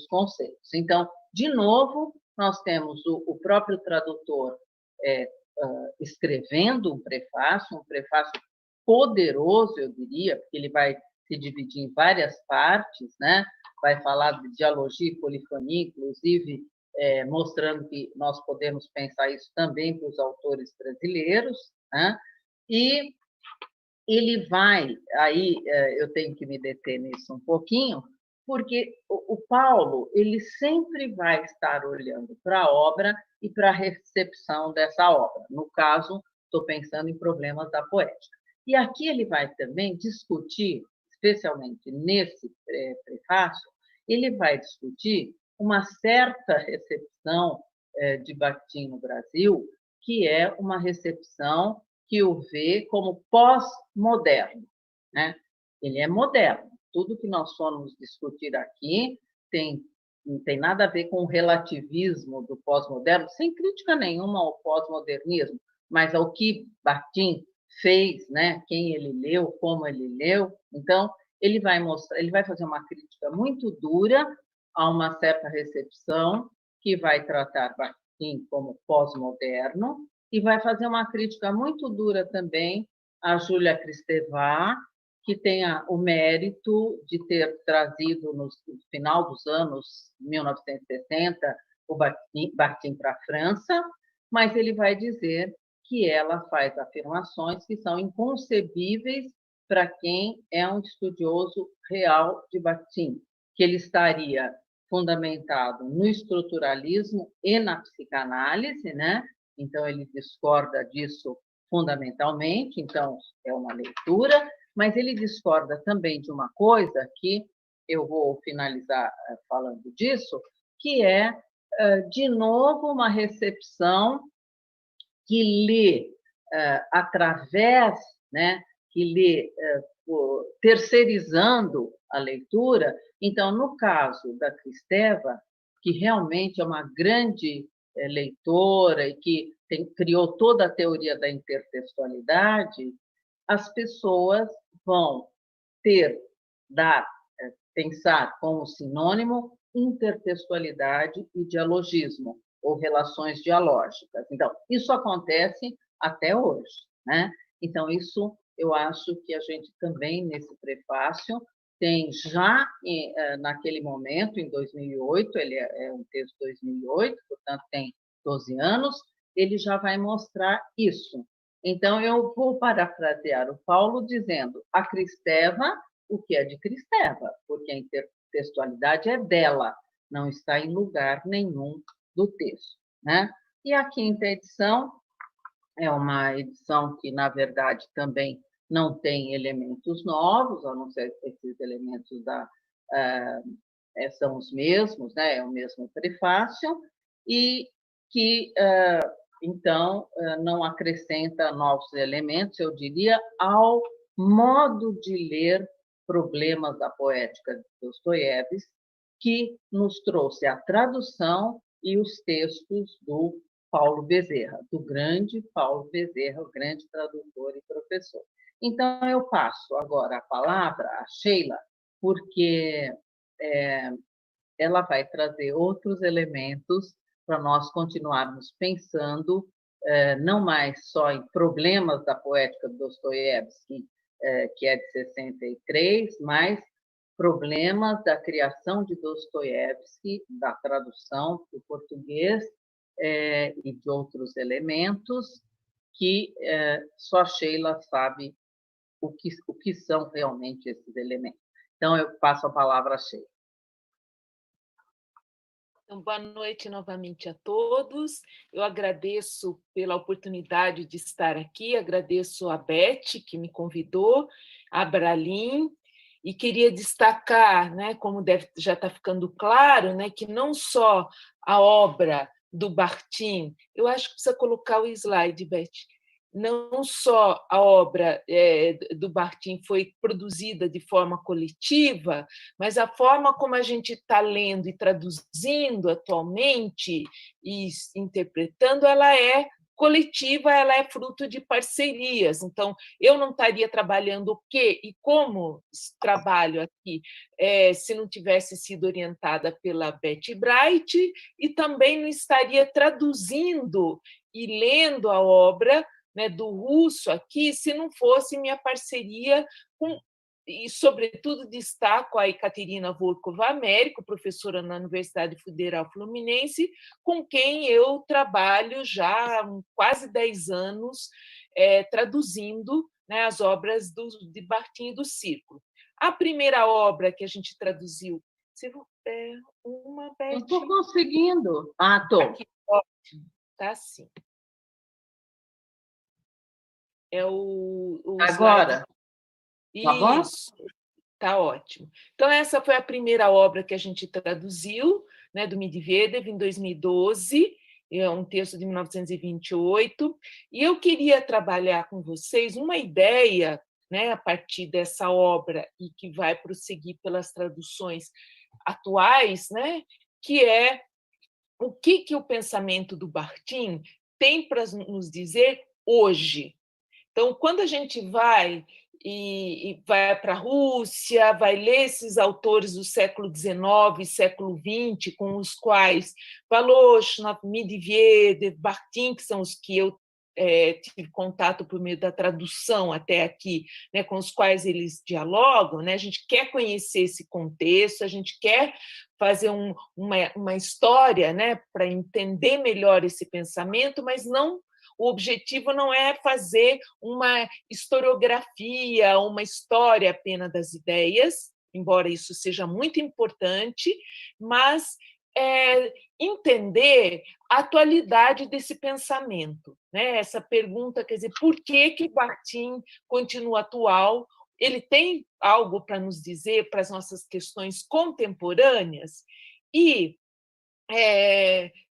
conceitos. Então, de novo, nós temos o próprio tradutor escrevendo um prefácio poderoso, eu diria, porque ele vai se dividir em várias partes, né? Vai falar de dialogia e polifonia, inclusive mostrando que nós podemos pensar isso também para os autores brasileiros, né? E ele vai, aí eu tenho que me deter nisso um pouquinho, porque o Paulo ele sempre vai estar olhando para a obra e para a recepção dessa obra. No caso, estou pensando em problemas da poética. E aqui ele vai também discutir, especialmente nesse prefácio, ele vai discutir uma certa recepção de Bakhtin no Brasil, que é uma recepção que o vê como pós-moderno, né? Ele é moderno. Tudo que nós formos discutir aqui não tem nada a ver com o relativismo do pós-moderno, sem crítica nenhuma ao pós-modernismo, mas ao que Bakhtin fez, né? Quem ele leu, como ele leu. Então, ele vai fazer uma crítica muito dura a uma certa recepção que vai tratar Bakhtin como pós-moderno e vai fazer uma crítica muito dura também a Júlia Kristeva, que tem o mérito de ter trazido, no final dos anos 1960, o Bakhtin para a França, mas ele vai dizer que ela faz afirmações que são inconcebíveis para quem é um estudioso real de Bakhtin, que ele estaria fundamentado no estruturalismo e na psicanálise, né? Então, ele discorda disso fundamentalmente, então, é uma leitura, mas ele discorda também de uma coisa que eu vou finalizar falando disso, que é, de novo, uma recepção que lê através, né, que lê terceirizando a leitura. Então, no caso da Kristeva, que realmente é uma grande leitora e que criou toda a teoria da intertextualidade, as pessoas vão pensar como sinônimo intertextualidade e dialogismo, ou relações dialógicas. Então, isso acontece até hoje, né? Então, isso eu acho que a gente também, nesse prefácio, tem já, naquele momento, em 2008, ele é um texto de 2008, portanto, tem 12 anos, ele já vai mostrar isso. Então, eu vou parafrasear o Paulo dizendo: a Cristeva, o que é de Cristeva, porque a intertextualidade é dela, não está em lugar nenhum do texto, né? E a quinta edição é uma edição que, na verdade, também não tem elementos novos, a não ser que esses elementos são os mesmos, né? É o mesmo prefácio, e que, então, não acrescenta novos elementos, eu diria, ao modo de ler Problemas da Poética de Dostoiévski, que nos trouxe a tradução e os textos do Paulo Bezerra, do grande Paulo Bezerra, o grande tradutor e professor. Então, eu passo agora a palavra à Sheila, porque ela vai trazer outros elementos para nós continuarmos pensando, não mais só em Problemas da Poética de Dostoiévski, que é de 63, mas Problemas da criação de Dostoiévski, da tradução para o português, e de outros elementos que só a Sheila sabe o que são realmente esses elementos. Então, eu passo a palavra a Sheila. Então, boa noite novamente a todos. Eu agradeço pela oportunidade de estar aqui, agradeço a Beth, que me convidou, a Bralim, e queria destacar, né, como já está ficando claro, né, que não só a obra do Bartin, eu acho que precisa colocar o slide, Beth, não só a obra do Bartin foi produzida de forma coletiva, mas a forma como a gente está lendo e traduzindo atualmente e interpretando, ela é coletiva, ela é fruto de parcerias. Então, eu não estaria trabalhando o quê e como trabalho aqui se não tivesse sido orientada pela Betty Bright, e também não estaria traduzindo e lendo a obra, né, do russo aqui, se não fosse minha parceria com, e, sobretudo, destaco a Ekaterina Volkova-Américo, professora na Universidade Federal Fluminense, com quem eu trabalho já há quase 10 anos, traduzindo, né, as obras de Bartin e do Círculo. A primeira obra que a gente traduziu... uma, Beth? Eu estou conseguindo. Ah, estou. Ótimo, tá sim. É o agora. Slide. Tá bom? Isso, tá ótimo. Então, essa foi a primeira obra que a gente traduziu, né, do Medvedev, em 2012, é um texto de 1928, e eu queria trabalhar com vocês uma ideia, né, a partir dessa obra, e que vai prosseguir pelas traduções atuais, né, que é o que o pensamento do Bartin tem para nos dizer hoje. Então, quando a gente vai vai para a Rússia, vai ler esses autores do século XIX, século XX, com os quais Voloshinov, Medvedev, Bakhtin, que são os que eu tive contato por meio da tradução até aqui, né, com os quais eles dialogam, né, a gente quer conhecer esse contexto, a gente quer fazer uma história, né, para entender melhor esse pensamento, mas não... O objetivo não é fazer uma historiografia, uma história apenas das ideias, embora isso seja muito importante, mas entender a atualidade desse pensamento, né? Essa pergunta, quer dizer, por que Bakhtin continua atual? Ele tem algo para nos dizer para as nossas questões contemporâneas? E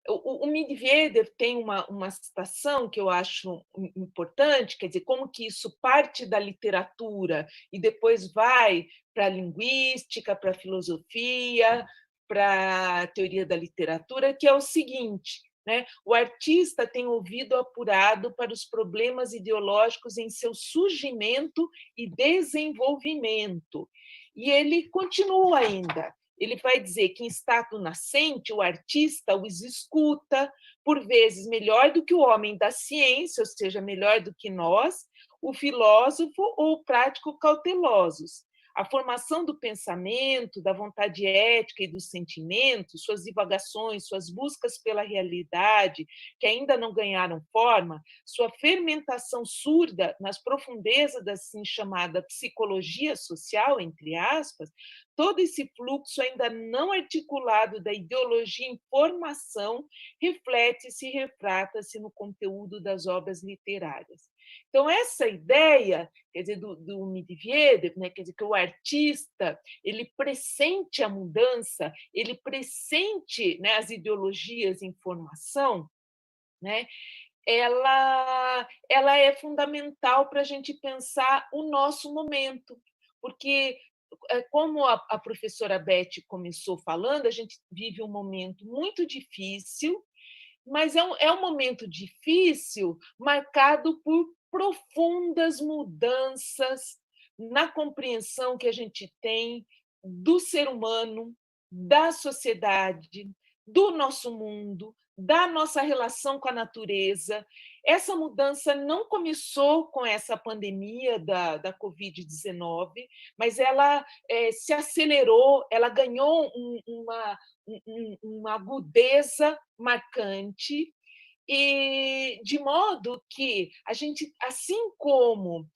o Medvedev tem uma citação que eu acho importante, quer dizer, como que isso parte da literatura e depois vai para a linguística, para a filosofia, para a teoria da literatura, que é o seguinte, né? O artista tem ouvido apurado para os problemas ideológicos em seu surgimento e desenvolvimento. E ele continua ainda. Ele vai dizer que, em estado nascente, o artista os escuta, por vezes melhor do que o homem da ciência, ou seja, melhor do que nós, o filósofo ou o prático cautelosos. A formação do pensamento, da vontade ética e dos sentimentos, suas divagações, suas buscas pela realidade, que ainda não ganharam forma, sua fermentação surda nas profundezas da assim chamada psicologia social, entre aspas, todo esse fluxo ainda não articulado da ideologia em formação reflete-se e refrata-se no conteúdo das obras literárias. Então, essa ideia, quer dizer, do Medvedev, né, quer dizer, que o artista ele pressente a mudança, ele pressente, né, as ideologias em formação, né, ela é fundamental para a gente pensar o nosso momento, porque, como a professora Beth começou falando, a gente vive um momento muito difícil, mas é um momento difícil marcado por profundas mudanças na compreensão que a gente tem do ser humano, da sociedade, do nosso mundo, da nossa relação com a natureza. Essa mudança não começou com essa pandemia da Covid-19, mas ela se acelerou, ela ganhou uma agudeza marcante, e de modo que a gente, assim como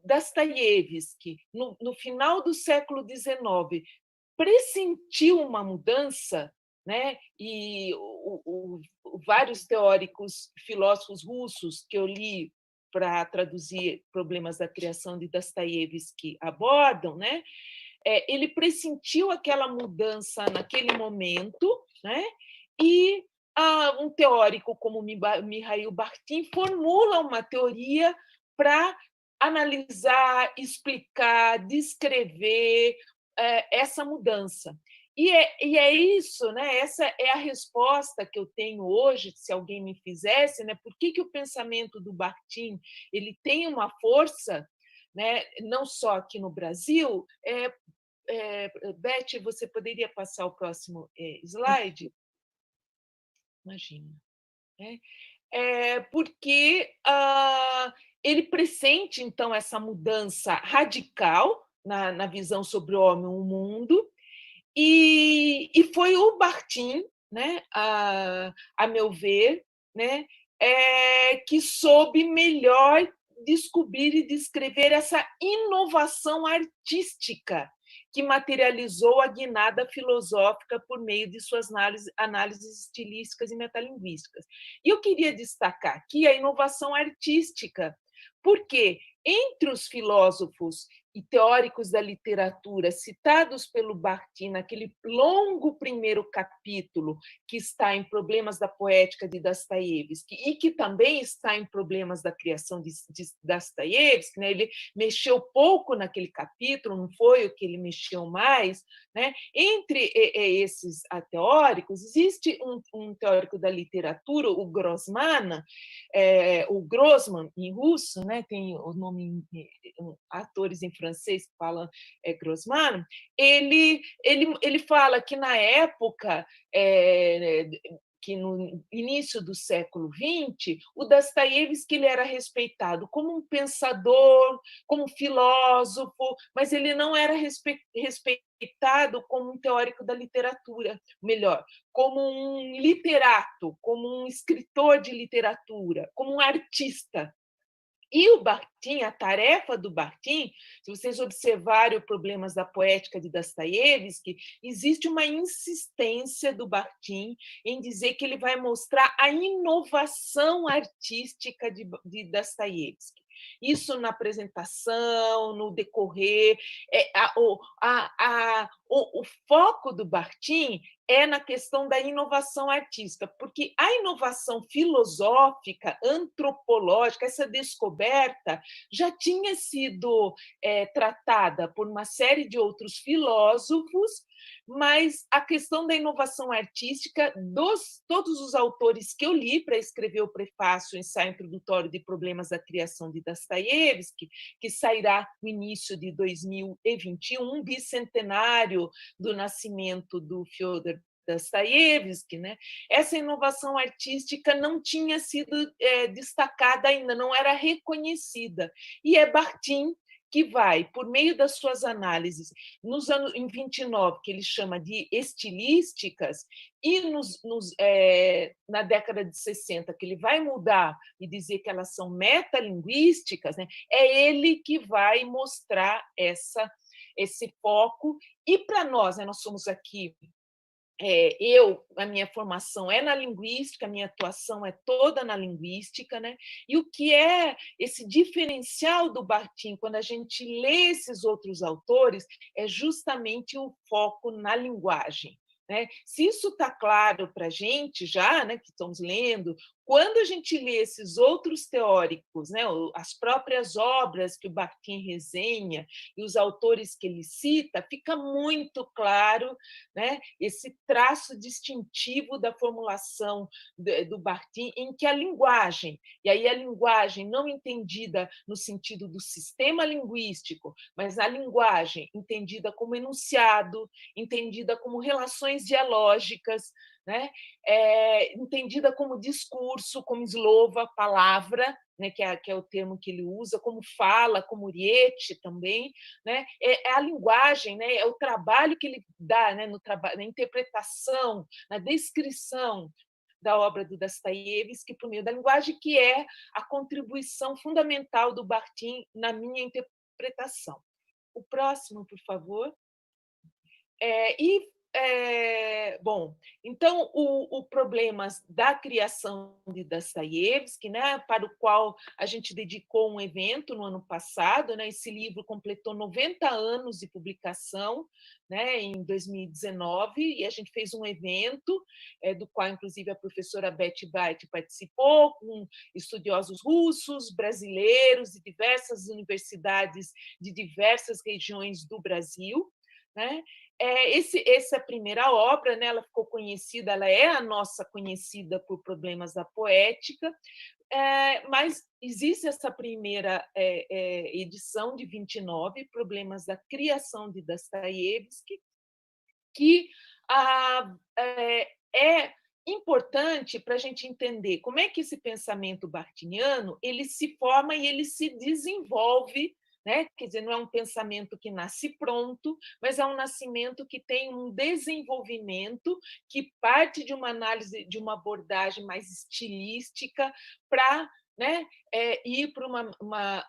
Dostoiévski, no final do século XIX, pressentiu uma mudança, né? E vários teóricos, filósofos russos que eu li para traduzir Problemas da Criação de Dostoiévski abordam, né? Ele pressentiu aquela mudança naquele momento, né? E um teórico como Mikhail Bakhtin formula uma teoria para analisar, explicar, descrever essa mudança. E é isso, né? Essa é a resposta que eu tenho hoje, se alguém me fizesse, né? Por que o pensamento do Bakhtin ele tem uma força, né? Não só aqui no Brasil. Beth, você poderia passar o próximo slide? Imagina. Né? Porque ele pressente, então, essa mudança radical na visão sobre o homem e o mundo, e foi o Bakhtin, né, a meu ver, né, que soube melhor descobrir e descrever essa inovação artística que materializou a guinada filosófica por meio de suas análises estilísticas e metalinguísticas. E eu queria destacar aqui a inovação artística, porque entre os filósofos e teóricos da literatura citados pelo Bakhtin naquele longo primeiro capítulo que está em Problemas da Poética de Dostoiévski e que também está em Problemas da Criação de Dostoiévski, né? Ele mexeu pouco naquele capítulo, não foi o que ele mexeu mais, né? Entre esses teóricos, existe um teórico da literatura, o Grossman, o Grossman em russo, né? Tem o nome atores em francês que falam Grossman, ele fala que na época que no início do século XX, o Dostoiévski ele era respeitado como um pensador, como um filósofo, mas ele não era respeitado como um teórico da literatura, melhor, como um literato, como um escritor de literatura, como um artista. E o Bakhtin, a tarefa do Bakhtin, se vocês observarem os Problemas da Poética de Dostoiévski, existe uma insistência do Bakhtin em dizer que ele vai mostrar a inovação artística de Dostoiévski. Isso na apresentação, no decorrer. O foco do Bakhtin é na questão da inovação artística, porque a inovação filosófica, antropológica, essa descoberta já tinha sido tratada por uma série de outros filósofos, mas a questão da inovação artística, todos os autores que eu li para escrever o prefácio, o ensaio introdutório de Problemas da Criação de Dostoiévski, que sairá no início de 2021, bicentenário do nascimento do Fyodor Dostoiévski, né, essa inovação artística não tinha sido destacada ainda, não era reconhecida. E é Bakhtin que vai, por meio das suas análises, nos anos em 29, que ele chama de estilísticas, e na década de 60, que ele vai mudar e dizer que elas são metalinguísticas, né, é ele que vai mostrar esse foco. E para nós, né, nós somos aqui a minha formação é na linguística, a minha atuação é toda na linguística, né? E o que é esse diferencial do Bakhtin, quando a gente lê esses outros autores, é justamente o foco na linguagem. Né? Se isso está claro para a gente já, né, que estamos lendo, quando a gente lê esses outros teóricos, né, as próprias obras que o Bakhtin resenha e os autores que ele cita, fica muito claro, né, esse traço distintivo da formulação do Bakhtin, em que a linguagem, e aí a linguagem não entendida no sentido do sistema linguístico, mas a linguagem entendida como enunciado, entendida como relações dialógicas, né? Entendida como discurso, como slova, palavra, né? que é o termo que ele usa, como fala, como riete também, né? A linguagem, né? É o trabalho que ele dá, né? Na interpretação, na descrição da obra do Dostoiévski por meio da linguagem, que é a contribuição fundamental do Bakhtin na minha interpretação. O próximo, por favor. Bom, então, o problema da criação de Dostoiévski, né, para o qual a gente dedicou um evento no ano passado, né, esse livro completou 90 anos de publicação, né, em 2019, e a gente fez um evento, do qual, inclusive, a professora Betty Bait participou, com estudiosos russos, brasileiros, de diversas universidades de diversas regiões do Brasil, né? Essa primeira obra, né, ela ficou conhecida, ela é a nossa conhecida por Problemas da Poética, mas existe essa primeira edição de 29, Problemas da Criação de Dostoiévski, que é importante para a gente entender como é que esse pensamento bakhtiniano ele se forma e ele se desenvolve, né? Quer dizer, não é um pensamento que nasce pronto, mas é um nascimento que tem um desenvolvimento que parte de uma análise, de uma abordagem mais estilística para, né, ir para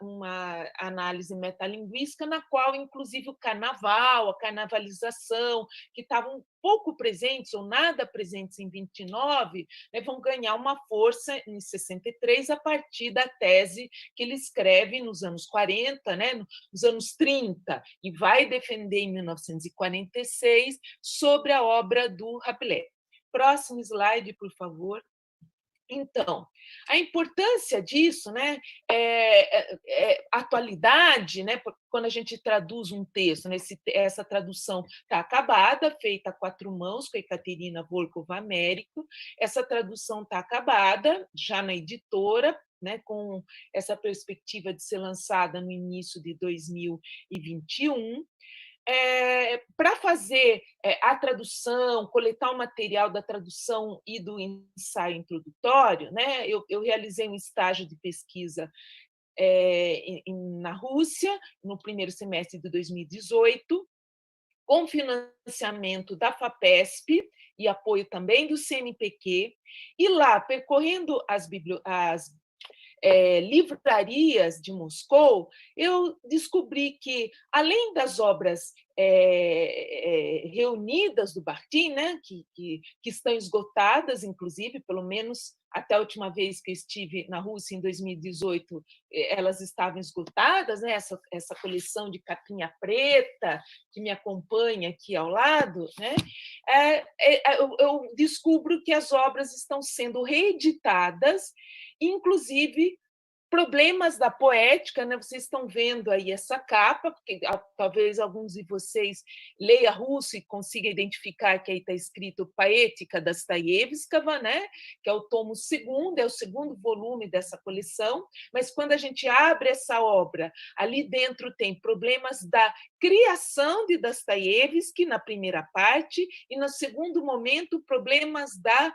uma análise metalinguística, na qual, inclusive, o carnaval, a carnavalização, que estavam pouco presentes ou nada presentes em 29, né, vão ganhar uma força em 63 a partir da tese que ele escreve nos anos 40, né, nos anos 30, e vai defender em 1946 sobre a obra do Rabelais. Próximo slide, por favor. Então, a importância disso, né, a atualidade, né, quando a gente traduz um texto, né, essa tradução está acabada, feita a 4 mãos, com a Ekaterina Volkov-Américo, essa tradução está acabada, já na editora, né, com essa perspectiva de ser lançada no início de 2021, para fazer a tradução, coletar o material da tradução e do ensaio introdutório, né, eu realizei um estágio de pesquisa na Rússia, no primeiro semestre de 2018, com financiamento da FAPESP e apoio também do CNPq, e lá, percorrendo as livrarias de Moscou, eu descobri que, além das obras reunidas do Bakhtin, né, que estão esgotadas, inclusive, pelo menos até a última vez que eu estive na Rússia, em 2018, elas estavam esgotadas, né, essa coleção de capinha preta que me acompanha aqui ao lado, né, eu descubro que as obras estão sendo reeditadas, inclusive Problemas da Poética, né? Vocês estão vendo aí essa capa, porque talvez alguns de vocês leiam russo e consigam identificar que aí está escrito Поэтика Достоевского, né? Que é o tomo segundo, é o segundo volume dessa coleção, mas quando a gente abre essa obra, ali dentro tem problemas da criação de Dostoiévski na primeira parte, e no segundo momento, problemas da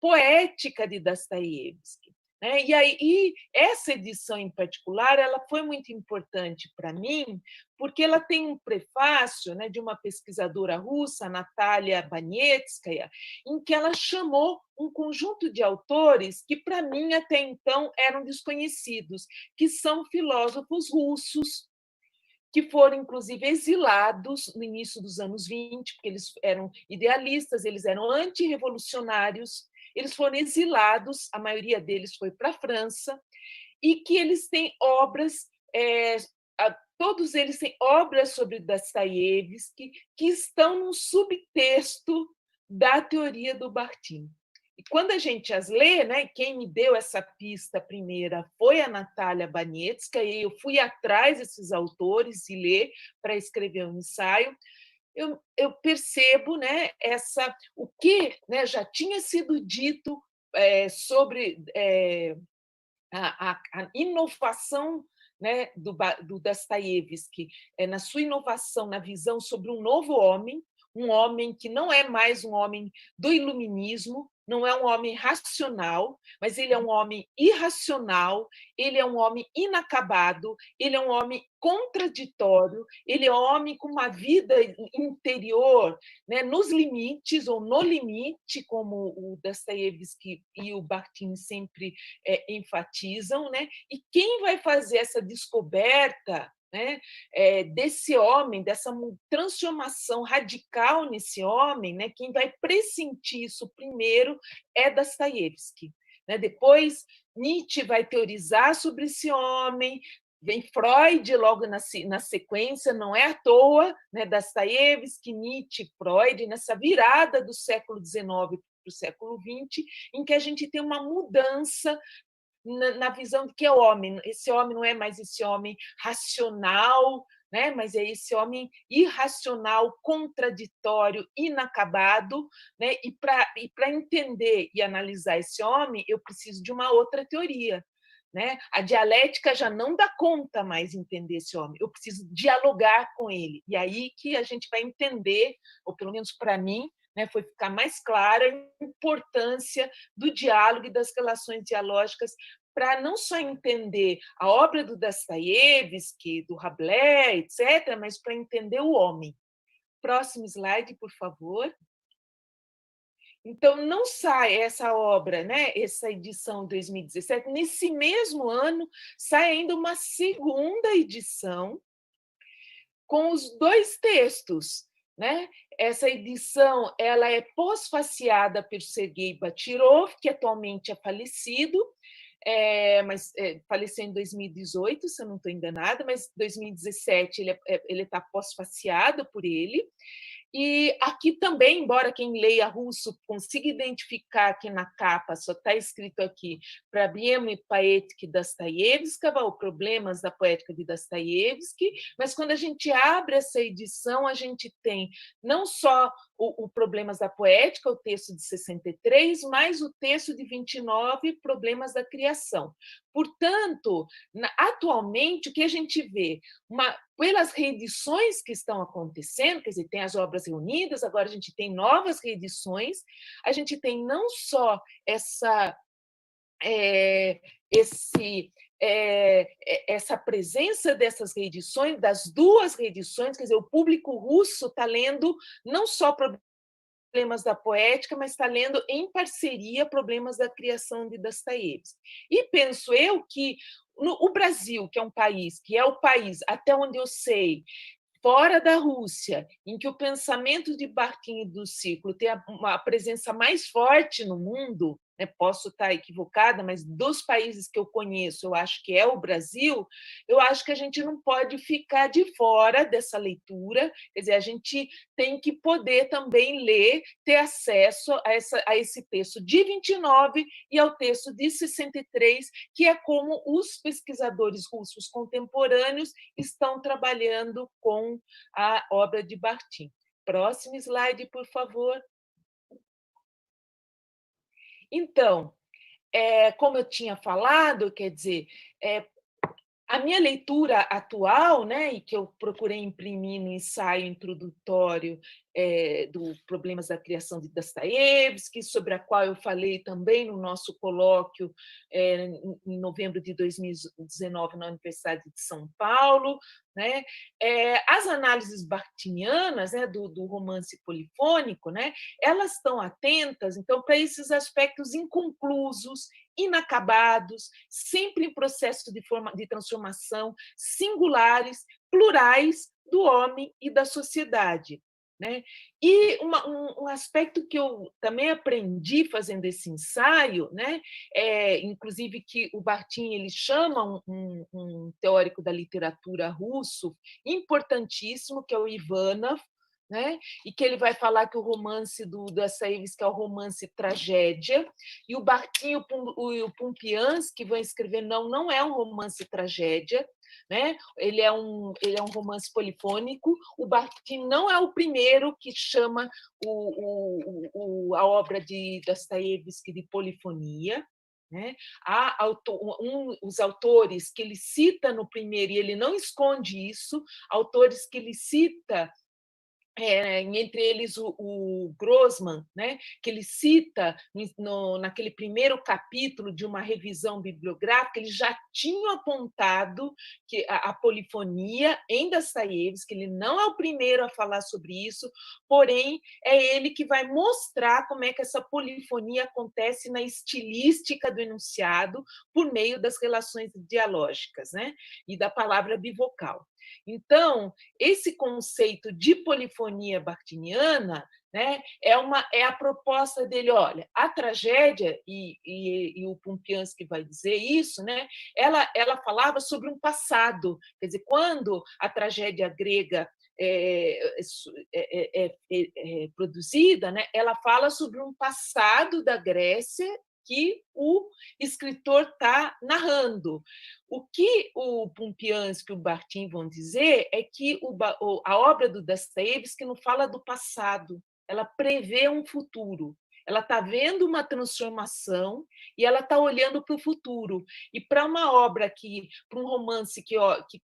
poética de Dostoiévski. E essa edição em particular ela foi muito importante para mim, porque ela tem um prefácio, né, de uma pesquisadora russa, Natalia Banetskaya, em que ela chamou um conjunto de autores que, para mim, até então eram desconhecidos, que são filósofos russos, que foram, inclusive, exilados no início dos anos 20, porque eles eram idealistas, eles eram antirrevolucionários, eles foram exilados, a maioria deles foi para a França, e que eles têm obras, todos eles têm obras sobre Dostoiévski que estão no subtexto da teoria do Bakhtin. E quando a gente as lê, né, quem me deu essa pista primeira foi a Natália Banetska, e eu fui atrás desses autores e ler para escrever um ensaio, eu percebo, né, o que, né, já tinha sido dito sobre a inovação, né, do Dostoiévski, na sua inovação, na visão sobre um novo homem, um homem que não é mais um homem do iluminismo, não é um homem racional, mas ele é um homem irracional, ele é um homem inacabado, ele é um homem contraditório, ele é um homem com uma vida interior, né, nos limites ou no limite, como o Dostoiévski e o Bakhtin sempre enfatizam, né? E quem vai fazer essa descoberta, né, desse homem, dessa transformação radical nesse homem, né, quem vai pressentir isso primeiro é Dostoiévski. Né? Depois, Nietzsche vai teorizar sobre esse homem, vem Freud logo na sequência, não é à toa, né? Dostoiévski, Nietzsche, Freud, nessa virada do século XIX para o século XX, em que a gente tem uma mudança na visão do que é o homem. Esse homem não é mais esse homem racional, né? Mas é esse homem irracional, contraditório, inacabado. Né? E para entender e analisar esse homem, eu preciso de uma outra teoria. Né? A dialética já não dá conta mais entender esse homem, eu preciso dialogar com ele. E aí que a gente vai entender, ou pelo menos para mim, né, foi ficar mais clara a importância do diálogo e das relações dialógicas para não só entender a obra do Dostoiévski, do Rabelais, etc., mas para entender o homem. Próximo slide, por favor. Então, não sai essa obra, né, essa edição 2017. Nesse mesmo ano, sai ainda uma segunda edição com os dois textos. Né? Essa edição ela é pós-faciada por Sergei Batirov, que atualmente é falecido, mas faleceu em 2018, se eu não estou enganada, mas em 2017 ele está pós-faciado por ele. E aqui também, embora quem leia russo consiga identificar que na capa só está escrito aqui Проблемы поэтики Достоевского, ou Problemas da Poética de Dostoiévski, mas quando a gente abre essa edição, a gente tem não só o Problemas da Poética, o texto de 63, mas o texto de 29, Problemas da Criação. Portanto, atualmente, o que a gente vê? Pelas reedições que estão acontecendo, quer dizer, tem as obras reunidas, agora a gente tem novas reedições, a gente tem não só essa presença dessas reedições, das duas reedições, quer dizer, o público russo está lendo não só Problemas da Poética, mas está lendo em parceria Problemas da Criação de Dostoiévski. E penso eu que o Brasil, que é um país, que é o país, até onde eu sei, fora da Rússia, em que o pensamento de Bakhtin e do Ciclo tem uma presença mais forte no mundo, né, posso estar equivocada, mas dos países que eu conheço, eu acho que é o Brasil, eu acho que a gente não pode ficar de fora dessa leitura, quer dizer, a gente tem que poder também ler, ter acesso a esse texto de 29 e ao texto de 63, que é como os pesquisadores russos contemporâneos estão trabalhando com a obra de Bakhtin. Próximo slide, por favor. Então, como eu tinha falado, quer dizer, a minha leitura atual, né, e que eu procurei imprimir no ensaio introdutório do Problemas da Criação de Dostoiévski, sobre a qual eu falei também no nosso colóquio em novembro de 2019 na Universidade de São Paulo, né? As análises bakhtinianas, né, do romance polifônico, né, elas estão atentas então para esses aspectos inconclusos, inacabados, sempre em processo de transformação, singulares, plurais do homem e da sociedade. Né? E um aspecto que eu também aprendi fazendo esse ensaio, né? Inclusive que o Bakhtin ele chama um teórico da literatura russo importantíssimo, que é o Ivanov, né? E que ele vai falar que o romance do Dostoiévski é o romance tragédia, e o Bakhtin e o Pumpiansky vão escrever não é um romance tragédia, né? Ele é um romance polifônico. O Bakhtin não é o primeiro que chama a obra de Dostoiévski de polifonia. Né? Há os autores que ele cita no primeiro, e ele não esconde isso, autores que ele cita entre eles o Grossman, né, que ele cita naquele primeiro capítulo de uma revisão bibliográfica, ele já tinha apontado que a polifonia em Dostoiévski, que ele não é o primeiro a falar sobre isso, porém é ele que vai mostrar como é que essa polifonia acontece na estilística do enunciado por meio das relações dialógicas, né, e da palavra bivocal. Então, esse conceito de polifonia bakhtiniana, né, é a proposta dele. Olha, a tragédia, e o Pumpiansky vai dizer isso, né, ela falava sobre um passado. Quer dizer, quando a tragédia grega produzida, né, ela fala sobre um passado da Grécia que o escritor está narrando. O que o Pumpiansky e o Bakhtin vão dizer é que a obra do Dostoiévski não fala do passado, ela prevê um futuro. Ela está vendo uma transformação e ela está olhando para o futuro. E para uma obra para um romance que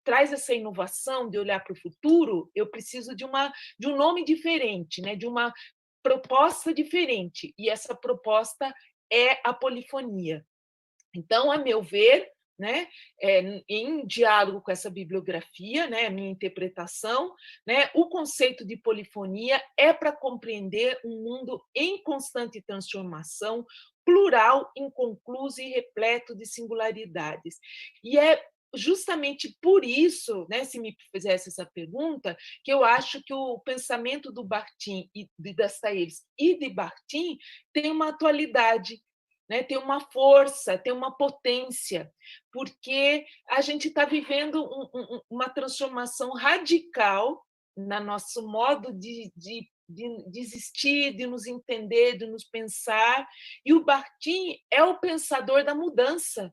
traz essa inovação de olhar para o futuro, eu preciso de um nome diferente, né? De uma proposta diferente. E essa proposta é a polifonia. Então, a meu ver, né, em diálogo com essa bibliografia, né, a minha interpretação, né, o conceito de polifonia é para compreender um mundo em constante transformação, plural, inconcluso e repleto de singularidades. E é justamente por isso, né, se me fizesse essa pergunta, que eu acho que o pensamento do Bakhtin, de Dostoiévski e de Bakhtin tem uma atualidade, né? Tem uma força, tem uma potência, porque a gente está vivendo uma transformação radical no nosso modo de existir, de nos entender, de nos pensar, e o Bakhtin é o pensador da mudança.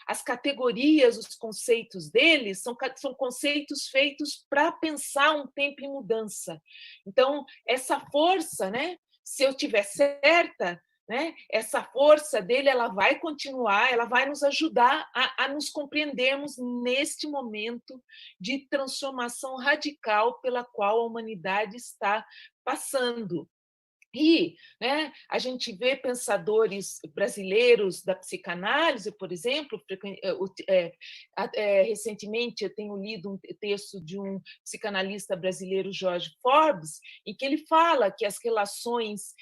As categorias, os conceitos deles são conceitos feitos para pensar um tempo em mudança. Então, essa força, né, se eu estiver certa, né, essa força dele ela vai continuar, ela vai nos ajudar a nos compreendermos neste momento de transformação radical pela qual a humanidade está passando. E, né, a gente vê pensadores brasileiros da psicanálise, por exemplo, recentemente eu tenho lido um texto de um psicanalista brasileiro, Jorge Forbes, em que ele fala que as relações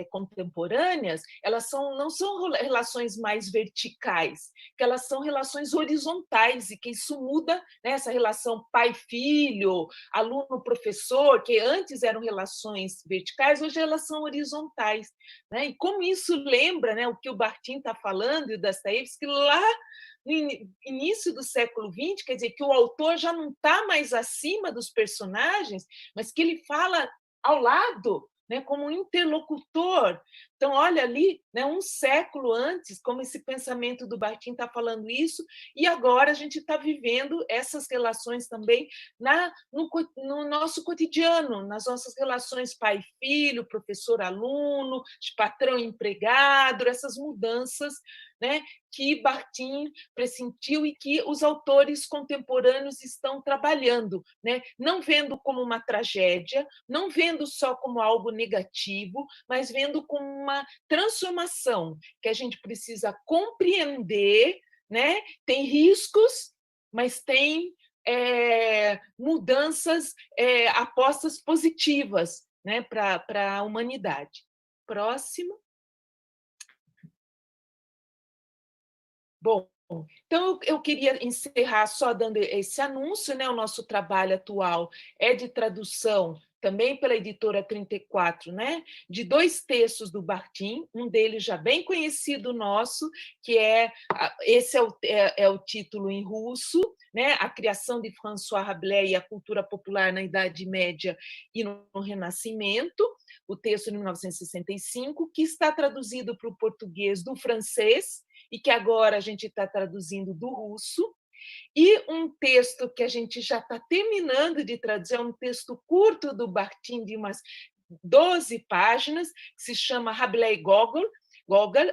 contemporâneas elas não são relações mais verticais, que elas são relações horizontais, e que isso muda, né, essa relação pai-filho, aluno-professor, que antes eram relações verticais, verticais, hoje elas são horizontais, né? E como isso lembra, né, o que o Bakhtin está falando, e o Dostoiévski, lá no início do século XX, quer dizer, que o autor já não está mais acima dos personagens, mas que ele fala ao lado, né, como um interlocutor. Então, olha ali, né, um século antes, como esse pensamento do Bakhtin está falando isso, e agora a gente está vivendo essas relações também no nosso cotidiano, nas nossas relações pai-filho, professor-aluno, patrão-empregado, essas mudanças, né, que Bakhtin pressentiu e que os autores contemporâneos estão trabalhando, né? Não vendo como uma tragédia, não vendo só como algo negativo, mas vendo como uma transformação que a gente precisa compreender, né? Tem riscos, mas tem mudanças, apostas positivas, né, para a humanidade. Próximo. Bom, então eu queria encerrar só dando esse anúncio, né? O nosso trabalho atual é de tradução, também pela editora 34, né? De 2 textos do Bakhtin, um deles já bem conhecido nosso, que esse é o título em russo, né? A criação de François Rabelais e a cultura popular na Idade Média e no Renascimento, o texto de 1965, que está traduzido para o português do francês, e que agora a gente está traduzindo do russo, e um texto que a gente já está terminando de traduzir, é um texto curto do Bakhtin, de umas 12 páginas, que se chama Rabelais e Gogol,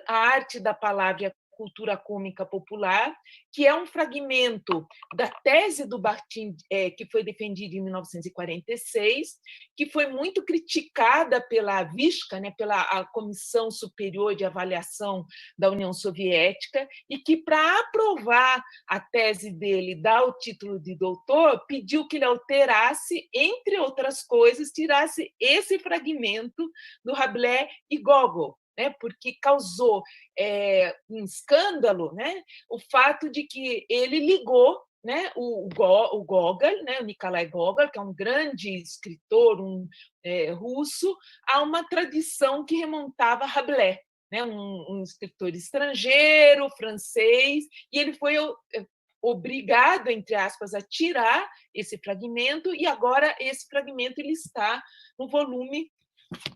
a arte da palavra e a cultura cômica popular, que é um fragmento da tese do Bakhtin, que foi defendida em 1946, que foi muito criticada pela Vishka, né, pela Comissão Superior de Avaliação da União Soviética, e que, para aprovar a tese dele, dar o título de doutor, pediu que ele alterasse, entre outras coisas, tirasse esse fragmento do Rabelais e Gogol, né, porque causou um escândalo, né, o fato de que ele ligou, né, o Gogol, né, o Nikolai Gogol, que é um grande escritor russo, a uma tradição que remontava a Rabelais, né, um escritor estrangeiro, francês, e ele foi obrigado, entre aspas, a tirar esse fragmento, e agora esse fragmento ele está no volume,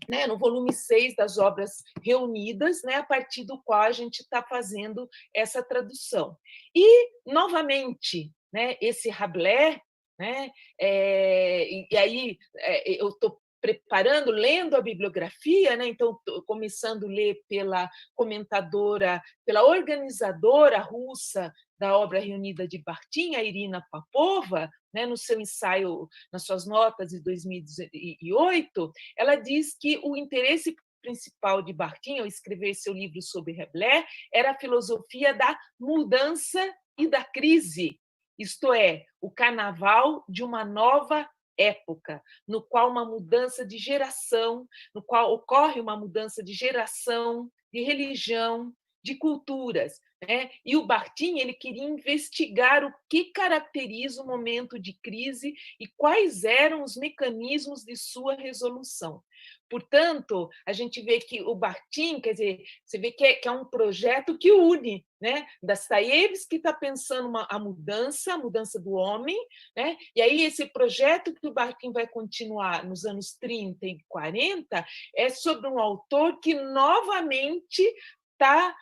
né, no volume 6 das obras reunidas, né, a partir do qual a gente está fazendo essa tradução. E, novamente, né, esse Rabelais, né, e aí eu estou preparando, lendo a bibliografia, né, então começando a ler pela comentadora, pela organizadora russa da obra reunida de Bakhtin, a Irina Papova, né, no seu ensaio, nas suas notas de 2008, ela diz que o interesse principal de Bakhtin, ao escrever seu livro sobre Rabelais, era a filosofia da mudança e da crise, isto é, o carnaval de uma nova época, no qual uma mudança de geração, no qual ocorre uma mudança de geração, de religião, de culturas, né? E o Bakhtin ele queria investigar o que caracteriza o momento de crise e quais eram os mecanismos de sua resolução. Portanto, a gente vê que o Bakhtin, quer dizer, você vê que é um projeto que une, né? Dostoiévski está pensando a mudança do homem, né? E aí esse projeto que o Bakhtin vai continuar nos anos 30 e 40 é sobre um autor que novamente está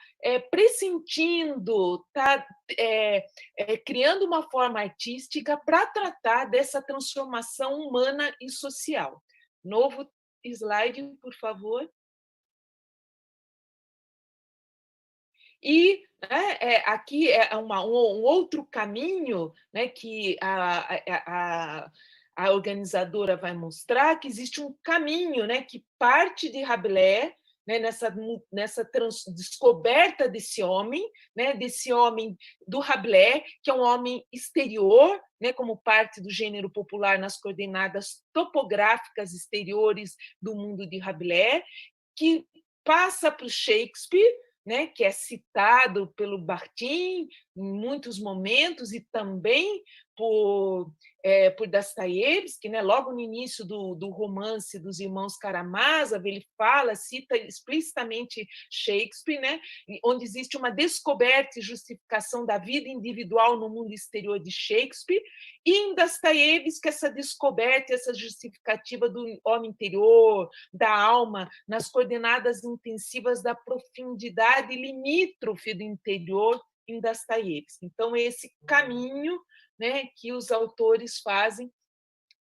pressentindo, está criando uma forma artística para tratar dessa transformação humana e social. Novo slide, por favor. E aqui é um outro caminho, né, que a organizadora vai mostrar, que existe um caminho, né, que parte de Rabelais, né, nessa descoberta desse homem do Rabelais, que é um homem exterior, né, como parte do gênero popular nas coordenadas topográficas exteriores do mundo de Rabelais, que passa para o Shakespeare, né, que é citado pelo Bakhtin em muitos momentos, e também por Dostoiévski, né? Logo no início do romance dos irmãos Karamazov, ele cita explicitamente Shakespeare, né? Onde existe uma descoberta e justificação da vida individual no mundo exterior de Shakespeare, e em Dostoiévski essa descoberta, essa justificativa do homem interior, da alma, nas coordenadas intensivas da profundidade limítrofe do interior em Dostoiévski. Então, esse caminho, né, que os autores fazem,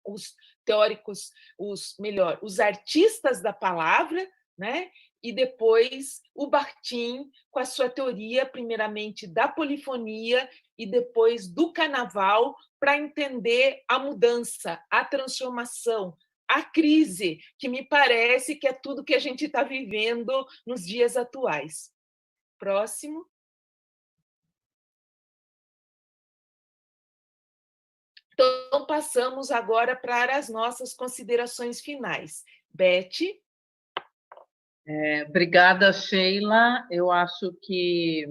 os teóricos, os artistas da palavra, né, e depois o Bakhtin com a sua teoria, primeiramente da polifonia e depois do carnaval, para entender a mudança, a transformação, a crise, que me parece que é tudo que a gente está vivendo nos dias atuais. Próximo. Então, passamos agora para as nossas considerações finais. Beth? Obrigada, Sheila. Eu acho que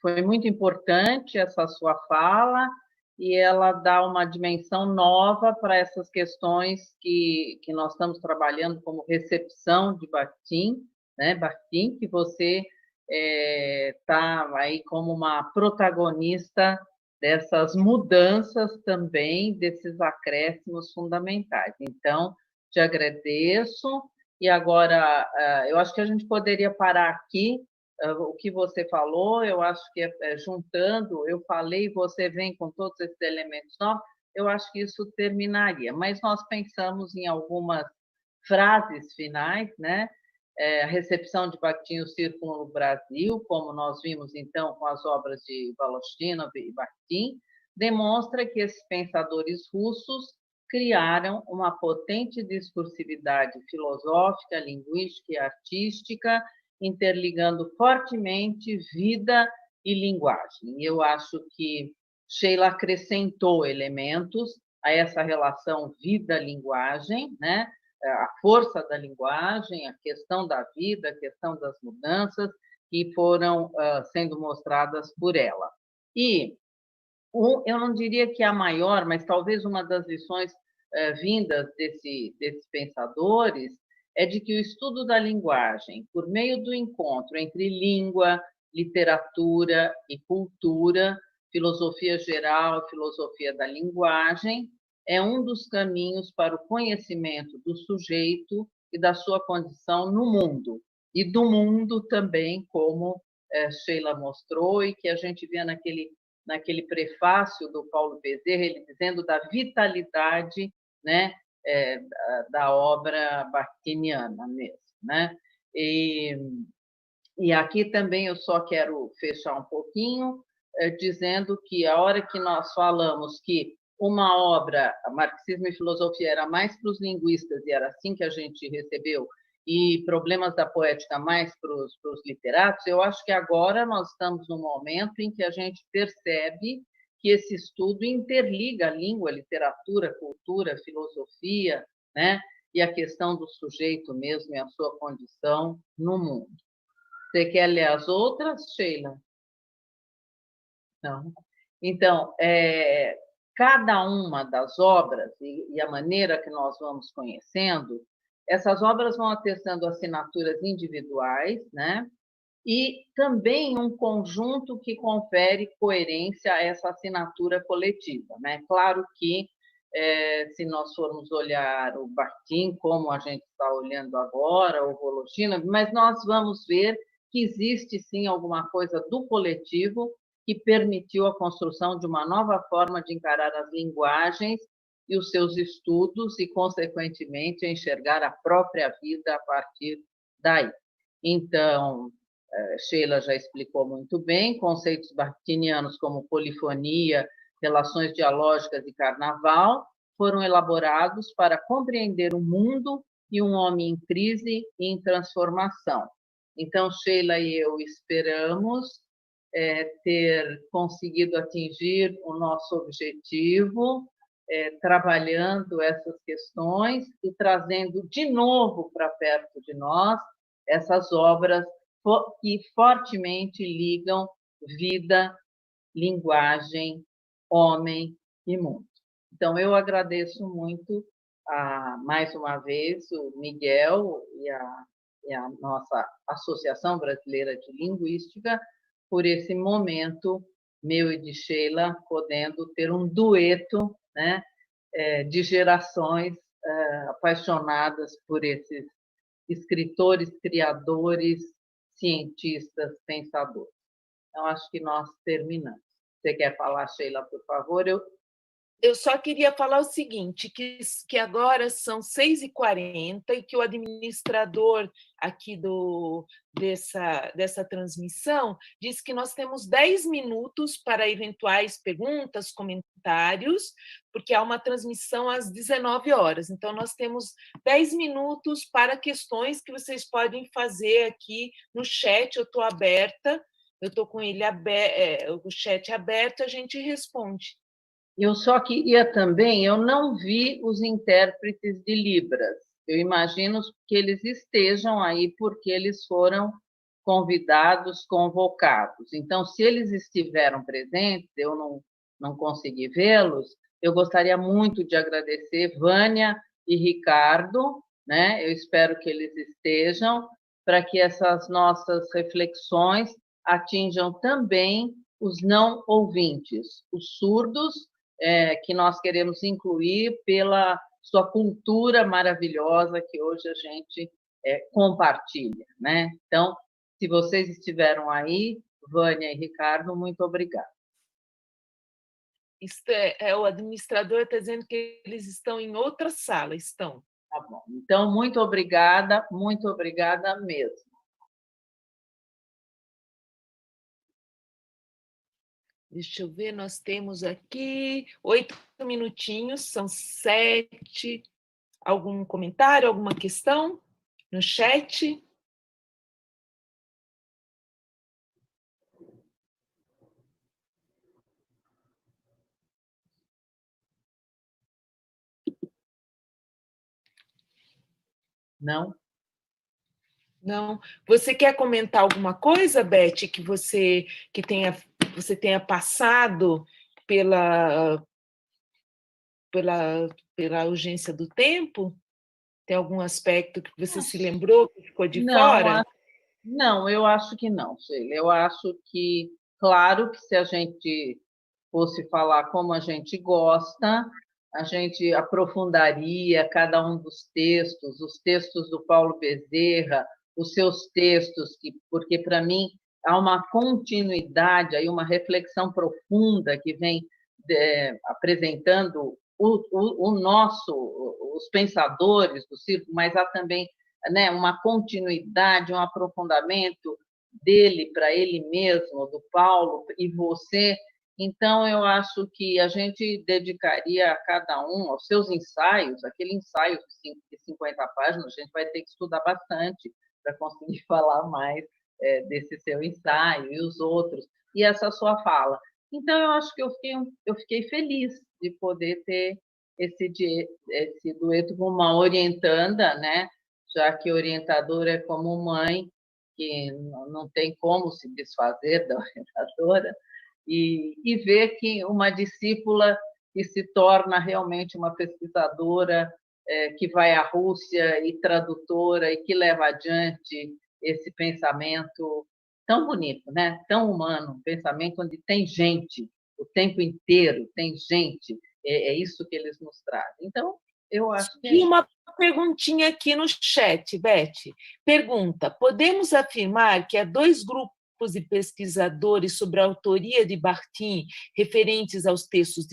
foi muito importante essa sua fala e ela dá uma dimensão nova para essas questões que nós estamos trabalhando como recepção de Bakhtin, né? Bakhtin, que você está aí como uma protagonista dessas mudanças também, desses acréscimos fundamentais. Então, te agradeço. E agora, eu acho que a gente poderia parar aqui. O que você falou, eu acho que juntando, eu falei, você vem com todos esses elementos novos, eu acho que isso terminaria. Mas nós pensamos em algumas frases finais, né? A recepção de Bakhtin e o Círculo no Brasil, como nós vimos, então, com as obras de Volostinov e Bakhtin, demonstra que esses pensadores russos criaram uma potente discursividade filosófica, linguística e artística, interligando fortemente vida e linguagem. Eu acho que Sheila acrescentou elementos a essa relação vida-linguagem, né? A força da linguagem, a questão da vida, a questão das mudanças, que foram sendo mostradas por ela. E eu não diria que a maior, mas talvez uma das lições vindas desses pensadores é de que o estudo da linguagem, por meio do encontro entre língua, literatura e cultura, filosofia geral, filosofia da linguagem, é um dos caminhos para o conhecimento do sujeito e da sua condição no mundo, e do mundo também, como Sheila mostrou, e que a gente vê naquele prefácio do Paulo Bezerra, ele dizendo da vitalidade, né, da obra bakhtiniana mesmo, né? E aqui também eu só quero fechar um pouquinho, dizendo que a hora que nós falamos que uma obra, Marxismo e Filosofia, era mais para os linguistas, e era assim que a gente recebeu, e Problemas da Poética mais para os literatos, eu acho que agora nós estamos num momento em que a gente percebe que esse estudo interliga a língua, a literatura, a cultura, a filosofia, né? E a questão do sujeito mesmo e a sua condição no mundo. Você quer ler as outras, Sheila? Não. Então, cada uma das obras e a maneira que nós vamos conhecendo, essas obras vão atestando assinaturas individuais, né? E também um conjunto que confere coerência a essa assinatura coletiva, né? Claro que, se nós formos olhar o Bakhtin, como a gente está olhando agora, o Voloshinov, mas nós vamos ver que existe, sim, alguma coisa do coletivo que permitiu a construção de uma nova forma de encarar as linguagens e os seus estudos e, consequentemente, enxergar a própria vida a partir daí. Então, Sheila já explicou muito bem, conceitos bakhtinianos como polifonia, relações dialógicas e carnaval foram elaborados para compreender o mundo e um homem em crise e em transformação. Então, Sheila e eu esperamos ter conseguido atingir o nosso objetivo, trabalhando essas questões e trazendo de novo para perto de nós essas obras que fortemente ligam vida, linguagem, homem e muito. Então, eu agradeço muito, mais uma vez, o Miguel e a nossa Associação Brasileira de Linguística por esse momento, meu e de Sheila, podendo ter um dueto, né, de gerações apaixonadas por esses escritores, criadores, cientistas, pensadores. Então, acho que nós terminamos. Você quer falar, Sheila, por favor? Eu só queria falar o seguinte, que agora são 6h40 e que o administrador aqui dessa transmissão disse que nós temos 10 minutos para eventuais perguntas, comentários, porque há uma transmissão às 19 horas. Então, nós temos 10 minutos para questões que vocês podem fazer aqui no chat. Eu estou aberta, eu estou com ele o chat aberto, a gente responde. Eu só queria também, eu não vi os intérpretes de Libras. Eu imagino que eles estejam aí porque eles foram convidados, convocados. Então, se eles estiveram presentes, eu não consegui vê-los, eu gostaria muito de agradecer Vânia e Ricardo, né? Eu espero que eles estejam, para que essas nossas reflexões atinjam também os não ouvintes, os surdos, que nós queremos incluir pela sua cultura maravilhosa que hoje a gente compartilha, né? Então, se vocês estiveram aí, Vânia e Ricardo, muito obrigada. O administrador está dizendo que eles estão em outra sala, estão. Tá bom. Então, muito obrigada mesmo. Deixa eu ver, nós temos aqui 8 minutinhos, são 7. Algum comentário, alguma questão no chat? Não? Não. Você quer comentar alguma coisa, Beth, que você tenha passado pela urgência do tempo? Tem algum aspecto que você se lembrou que ficou de fora? Não, eu acho que não, Sheila. Eu acho que, claro que se a gente fosse falar como a gente gosta, a gente aprofundaria cada um dos textos, os textos do Paulo Bezerra, os seus textos, porque para mim há uma continuidade, aí uma reflexão profunda que vem apresentando os pensadores do circo, mas há também, né, uma continuidade, um aprofundamento dele para ele mesmo, do Paulo e você. Então, eu acho que a gente dedicaria a cada um aos seus ensaios, aquele ensaio de 50 páginas, a gente vai ter que estudar bastante para conseguir falar mais desse seu ensaio e os outros, e essa sua fala. Então, eu acho que eu fiquei feliz de poder ter esse dueto com uma orientanda, né? Já que orientadora é como mãe, que não tem como se desfazer da orientadora, e ver que uma discípula que se torna realmente uma pesquisadora, que vai à Rússia e tradutora, e que leva adiante esse pensamento tão bonito, né? Tão humano, um pensamento onde tem gente, o tempo inteiro tem gente, é isso que eles nos trazem. Então, eu acho que... E uma perguntinha aqui no chat, Beth. Pergunta, podemos afirmar que há 2 grupos de pesquisadores sobre a autoria de Bakhtin referentes aos textos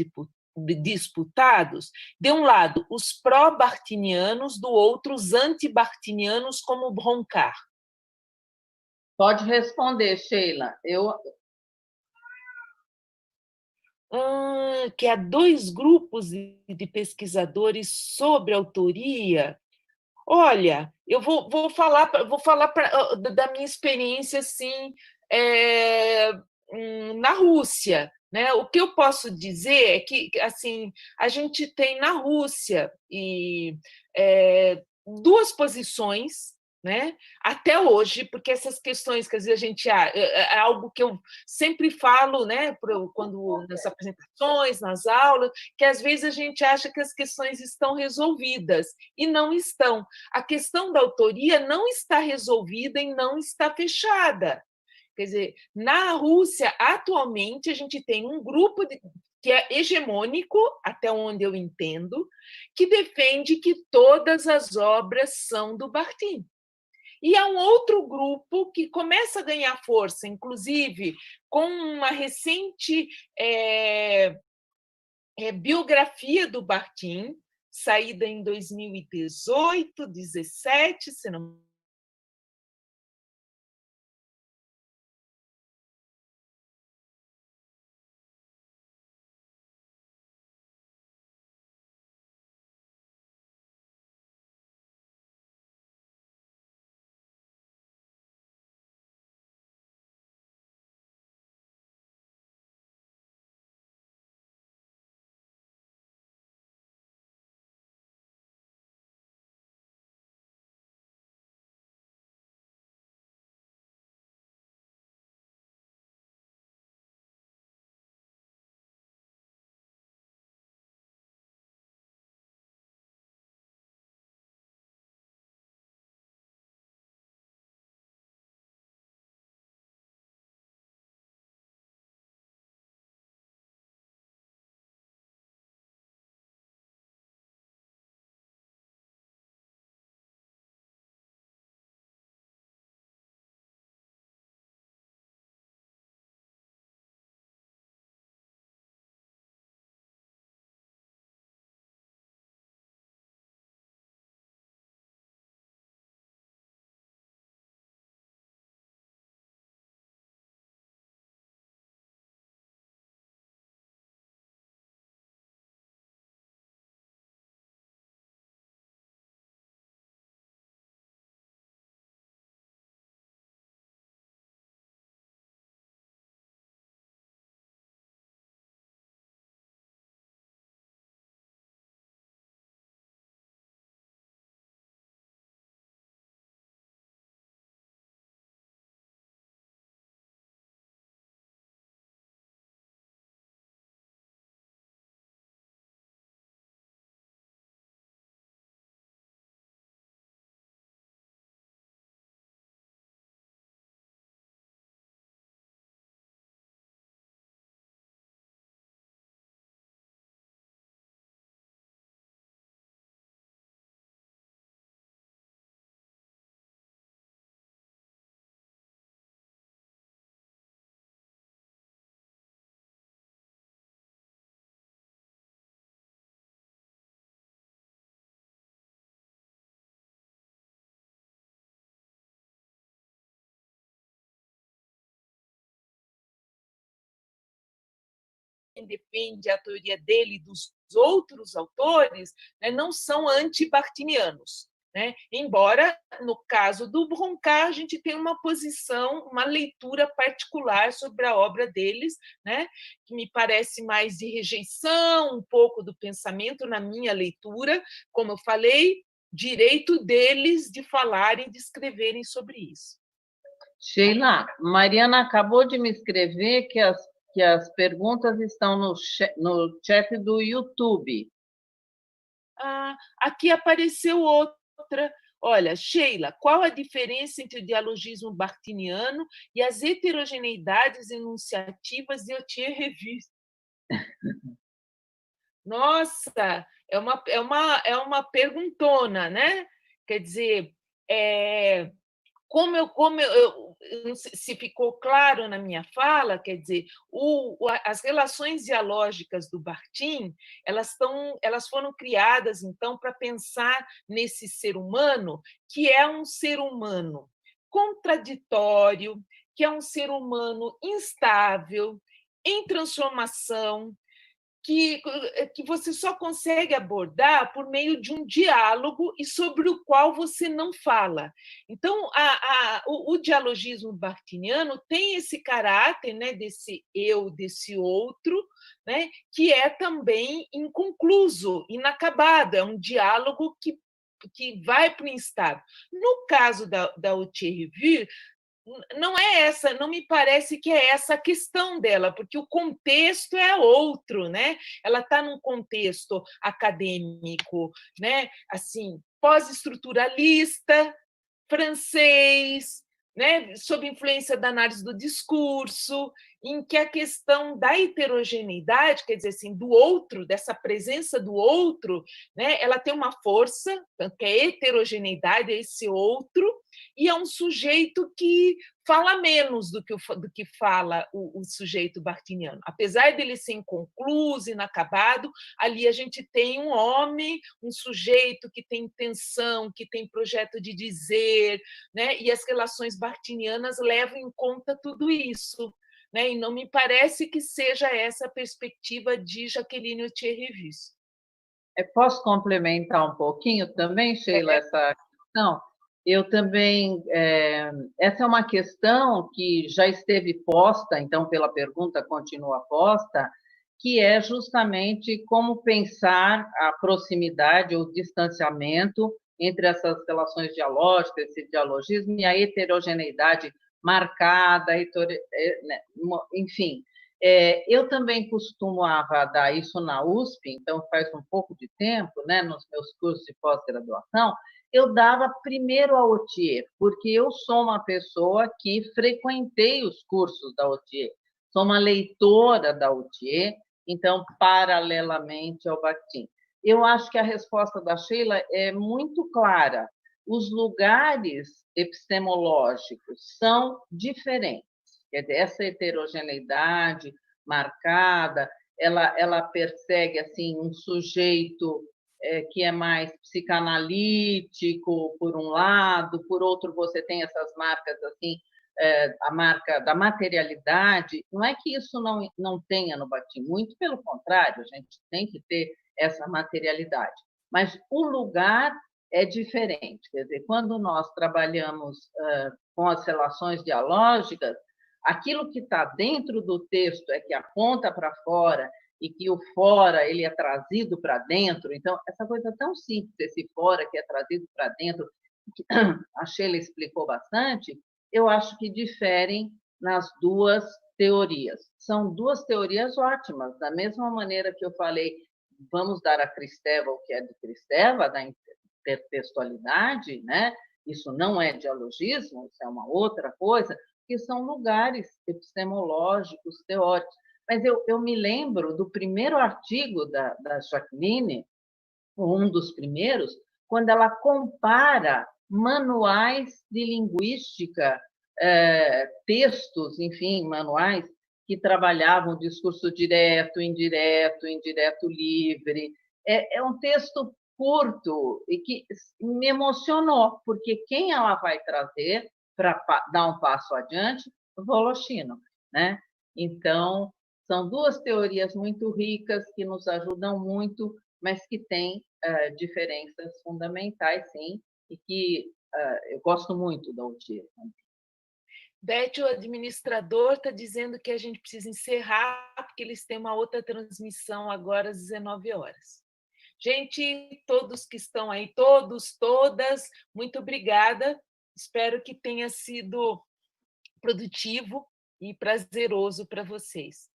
disputados? De um lado, os pró-bakhtinianos, do outro, os anti-bakhtinianos, como Broncar. Pode responder, Sheila. Que há 2 grupos de pesquisadores sobre autoria. Olha, eu vou falar da minha experiência assim, na Rússia. Né? O que eu posso dizer é que assim, a gente tem na Rússia 2 posições né? Até hoje, porque essas questões que às vezes a gente é algo que eu sempre falo, né, quando nas apresentações, nas aulas, que às vezes a gente acha que as questões estão resolvidas e não estão. A questão da autoria não está resolvida e não está fechada. Quer dizer, na Rússia, atualmente, a gente tem um grupo que é hegemônico, até onde eu entendo, que defende que todas as obras são do Bakhtin. E há um outro grupo que começa a ganhar força, inclusive com uma recente biografia do Bakhtin, saída em 2018, 2017, se não depende a teoria dele e dos outros autores, né, não são anti-bakhtinianos. Né? Embora, no caso do Broncar, a gente tem uma posição, uma leitura particular sobre a obra deles, né? Que me parece mais de rejeição, um pouco do pensamento na minha leitura, como eu falei, direito deles de falarem, de escreverem sobre isso. Sheila, Mariana acabou de me escrever que as perguntas estão no chat do YouTube. Aqui apareceu outra. Olha, Sheila, qual a diferença entre o dialogismo bakhtiniano e as heterogeneidades enunciativas de Autier-Revue? Nossa, é uma perguntona, né? Quer dizer, não sei se ficou claro na minha fala, quer dizer, as relações dialógicas do Bakhtin, elas foram criadas então para pensar nesse ser humano que é um ser humano contraditório, que é um ser humano instável, em transformação, que você só consegue abordar por meio de um diálogo e sobre o qual você não fala. Então, o dialogismo bakhtiniano tem esse caráter, né, desse eu, desse outro, né, que é também inconcluso, inacabado, é um diálogo que que vai para o Estado. No caso da Haute Revue, não é essa, não me parece que é essa a questão dela, porque o contexto é outro, né? Ela está num contexto acadêmico, né? Assim, pós-estruturalista, francês, né? Sob influência da análise do discurso, em que a questão da heterogeneidade, quer dizer assim, do outro, dessa presença do outro, né? Ela tem uma força, tanto que a heterogeneidade é esse outro, e é um sujeito que fala menos do que fala o sujeito bartiniano. Apesar dele ser inconcluso, inacabado, ali a gente tem um homem, um sujeito que tem intenção, que tem projeto de dizer, né? E as relações bartinianas levam em conta tudo isso. Né? E não me parece que seja essa a perspectiva de Jacqueline Haute-Revue. Posso complementar um pouquinho também, Sheila, essa questão? Eu também, essa é uma questão que já esteve posta, então, pela pergunta continua posta, que é justamente como pensar a proximidade ou distanciamento entre essas relações dialógicas, esse dialogismo e a heterogeneidade marcada, enfim. Eu também costumava dar isso na USP, então faz um pouco de tempo, né, nos meus cursos de pós-graduação, eu dava primeiro a Hautier, porque eu sou uma pessoa que frequentei os cursos da Hautier, sou uma leitora da Hautier, então, paralelamente ao Bakhtin. Eu acho que a resposta da Sheila é muito clara. Os lugares epistemológicos são diferentes. Quer dizer, essa heterogeneidade marcada, ela persegue assim um sujeito que é mais psicanalítico, por um lado, por outro você tem essas marcas assim, a marca da materialidade. Não é que isso não tenha no Bakhtin, muito pelo contrário, a gente tem que ter essa materialidade. Mas o lugar é diferente. Quer dizer, quando nós trabalhamos com as relações dialógicas, aquilo que está dentro do texto é que aponta para fora e que o fora ele é trazido para dentro. Então, essa coisa tão simples, esse fora que é trazido para dentro, que a Sheila explicou bastante, eu acho que diferem nas duas teorias. São duas teorias ótimas, da mesma maneira que eu falei, vamos dar a Kristeva o que é de Kristeva, da intertextualidade, né? Isso não é dialogismo, isso é uma outra coisa, que são lugares epistemológicos, teóricos. Mas eu me lembro do primeiro artigo da Jacqueline, um dos primeiros, quando ela compara manuais de linguística, textos, enfim, manuais que trabalhavam discurso direto, indireto livre. É um texto curto e que me emocionou, porque quem ela vai trazer para dar um passo adiante? Voloshino, né? Então, são duas teorias muito ricas que nos ajudam muito, mas que têm diferenças fundamentais, sim, e que eu gosto muito da Hautier. Beth, o administrador está dizendo que a gente precisa encerrar, porque eles têm uma outra transmissão agora às 19 horas. Gente, todos que estão aí, todos, todas, muito obrigada. Espero que tenha sido produtivo e prazeroso para vocês.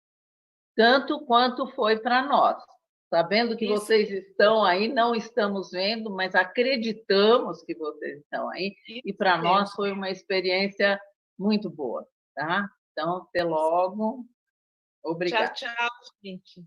Tanto quanto foi para nós. Sabendo que Isso, vocês estão aí, não estamos vendo, mas acreditamos que vocês estão aí, e para nós foi uma experiência muito boa. Tá? Então, até logo. Obrigada. Tchau, tchau, gente.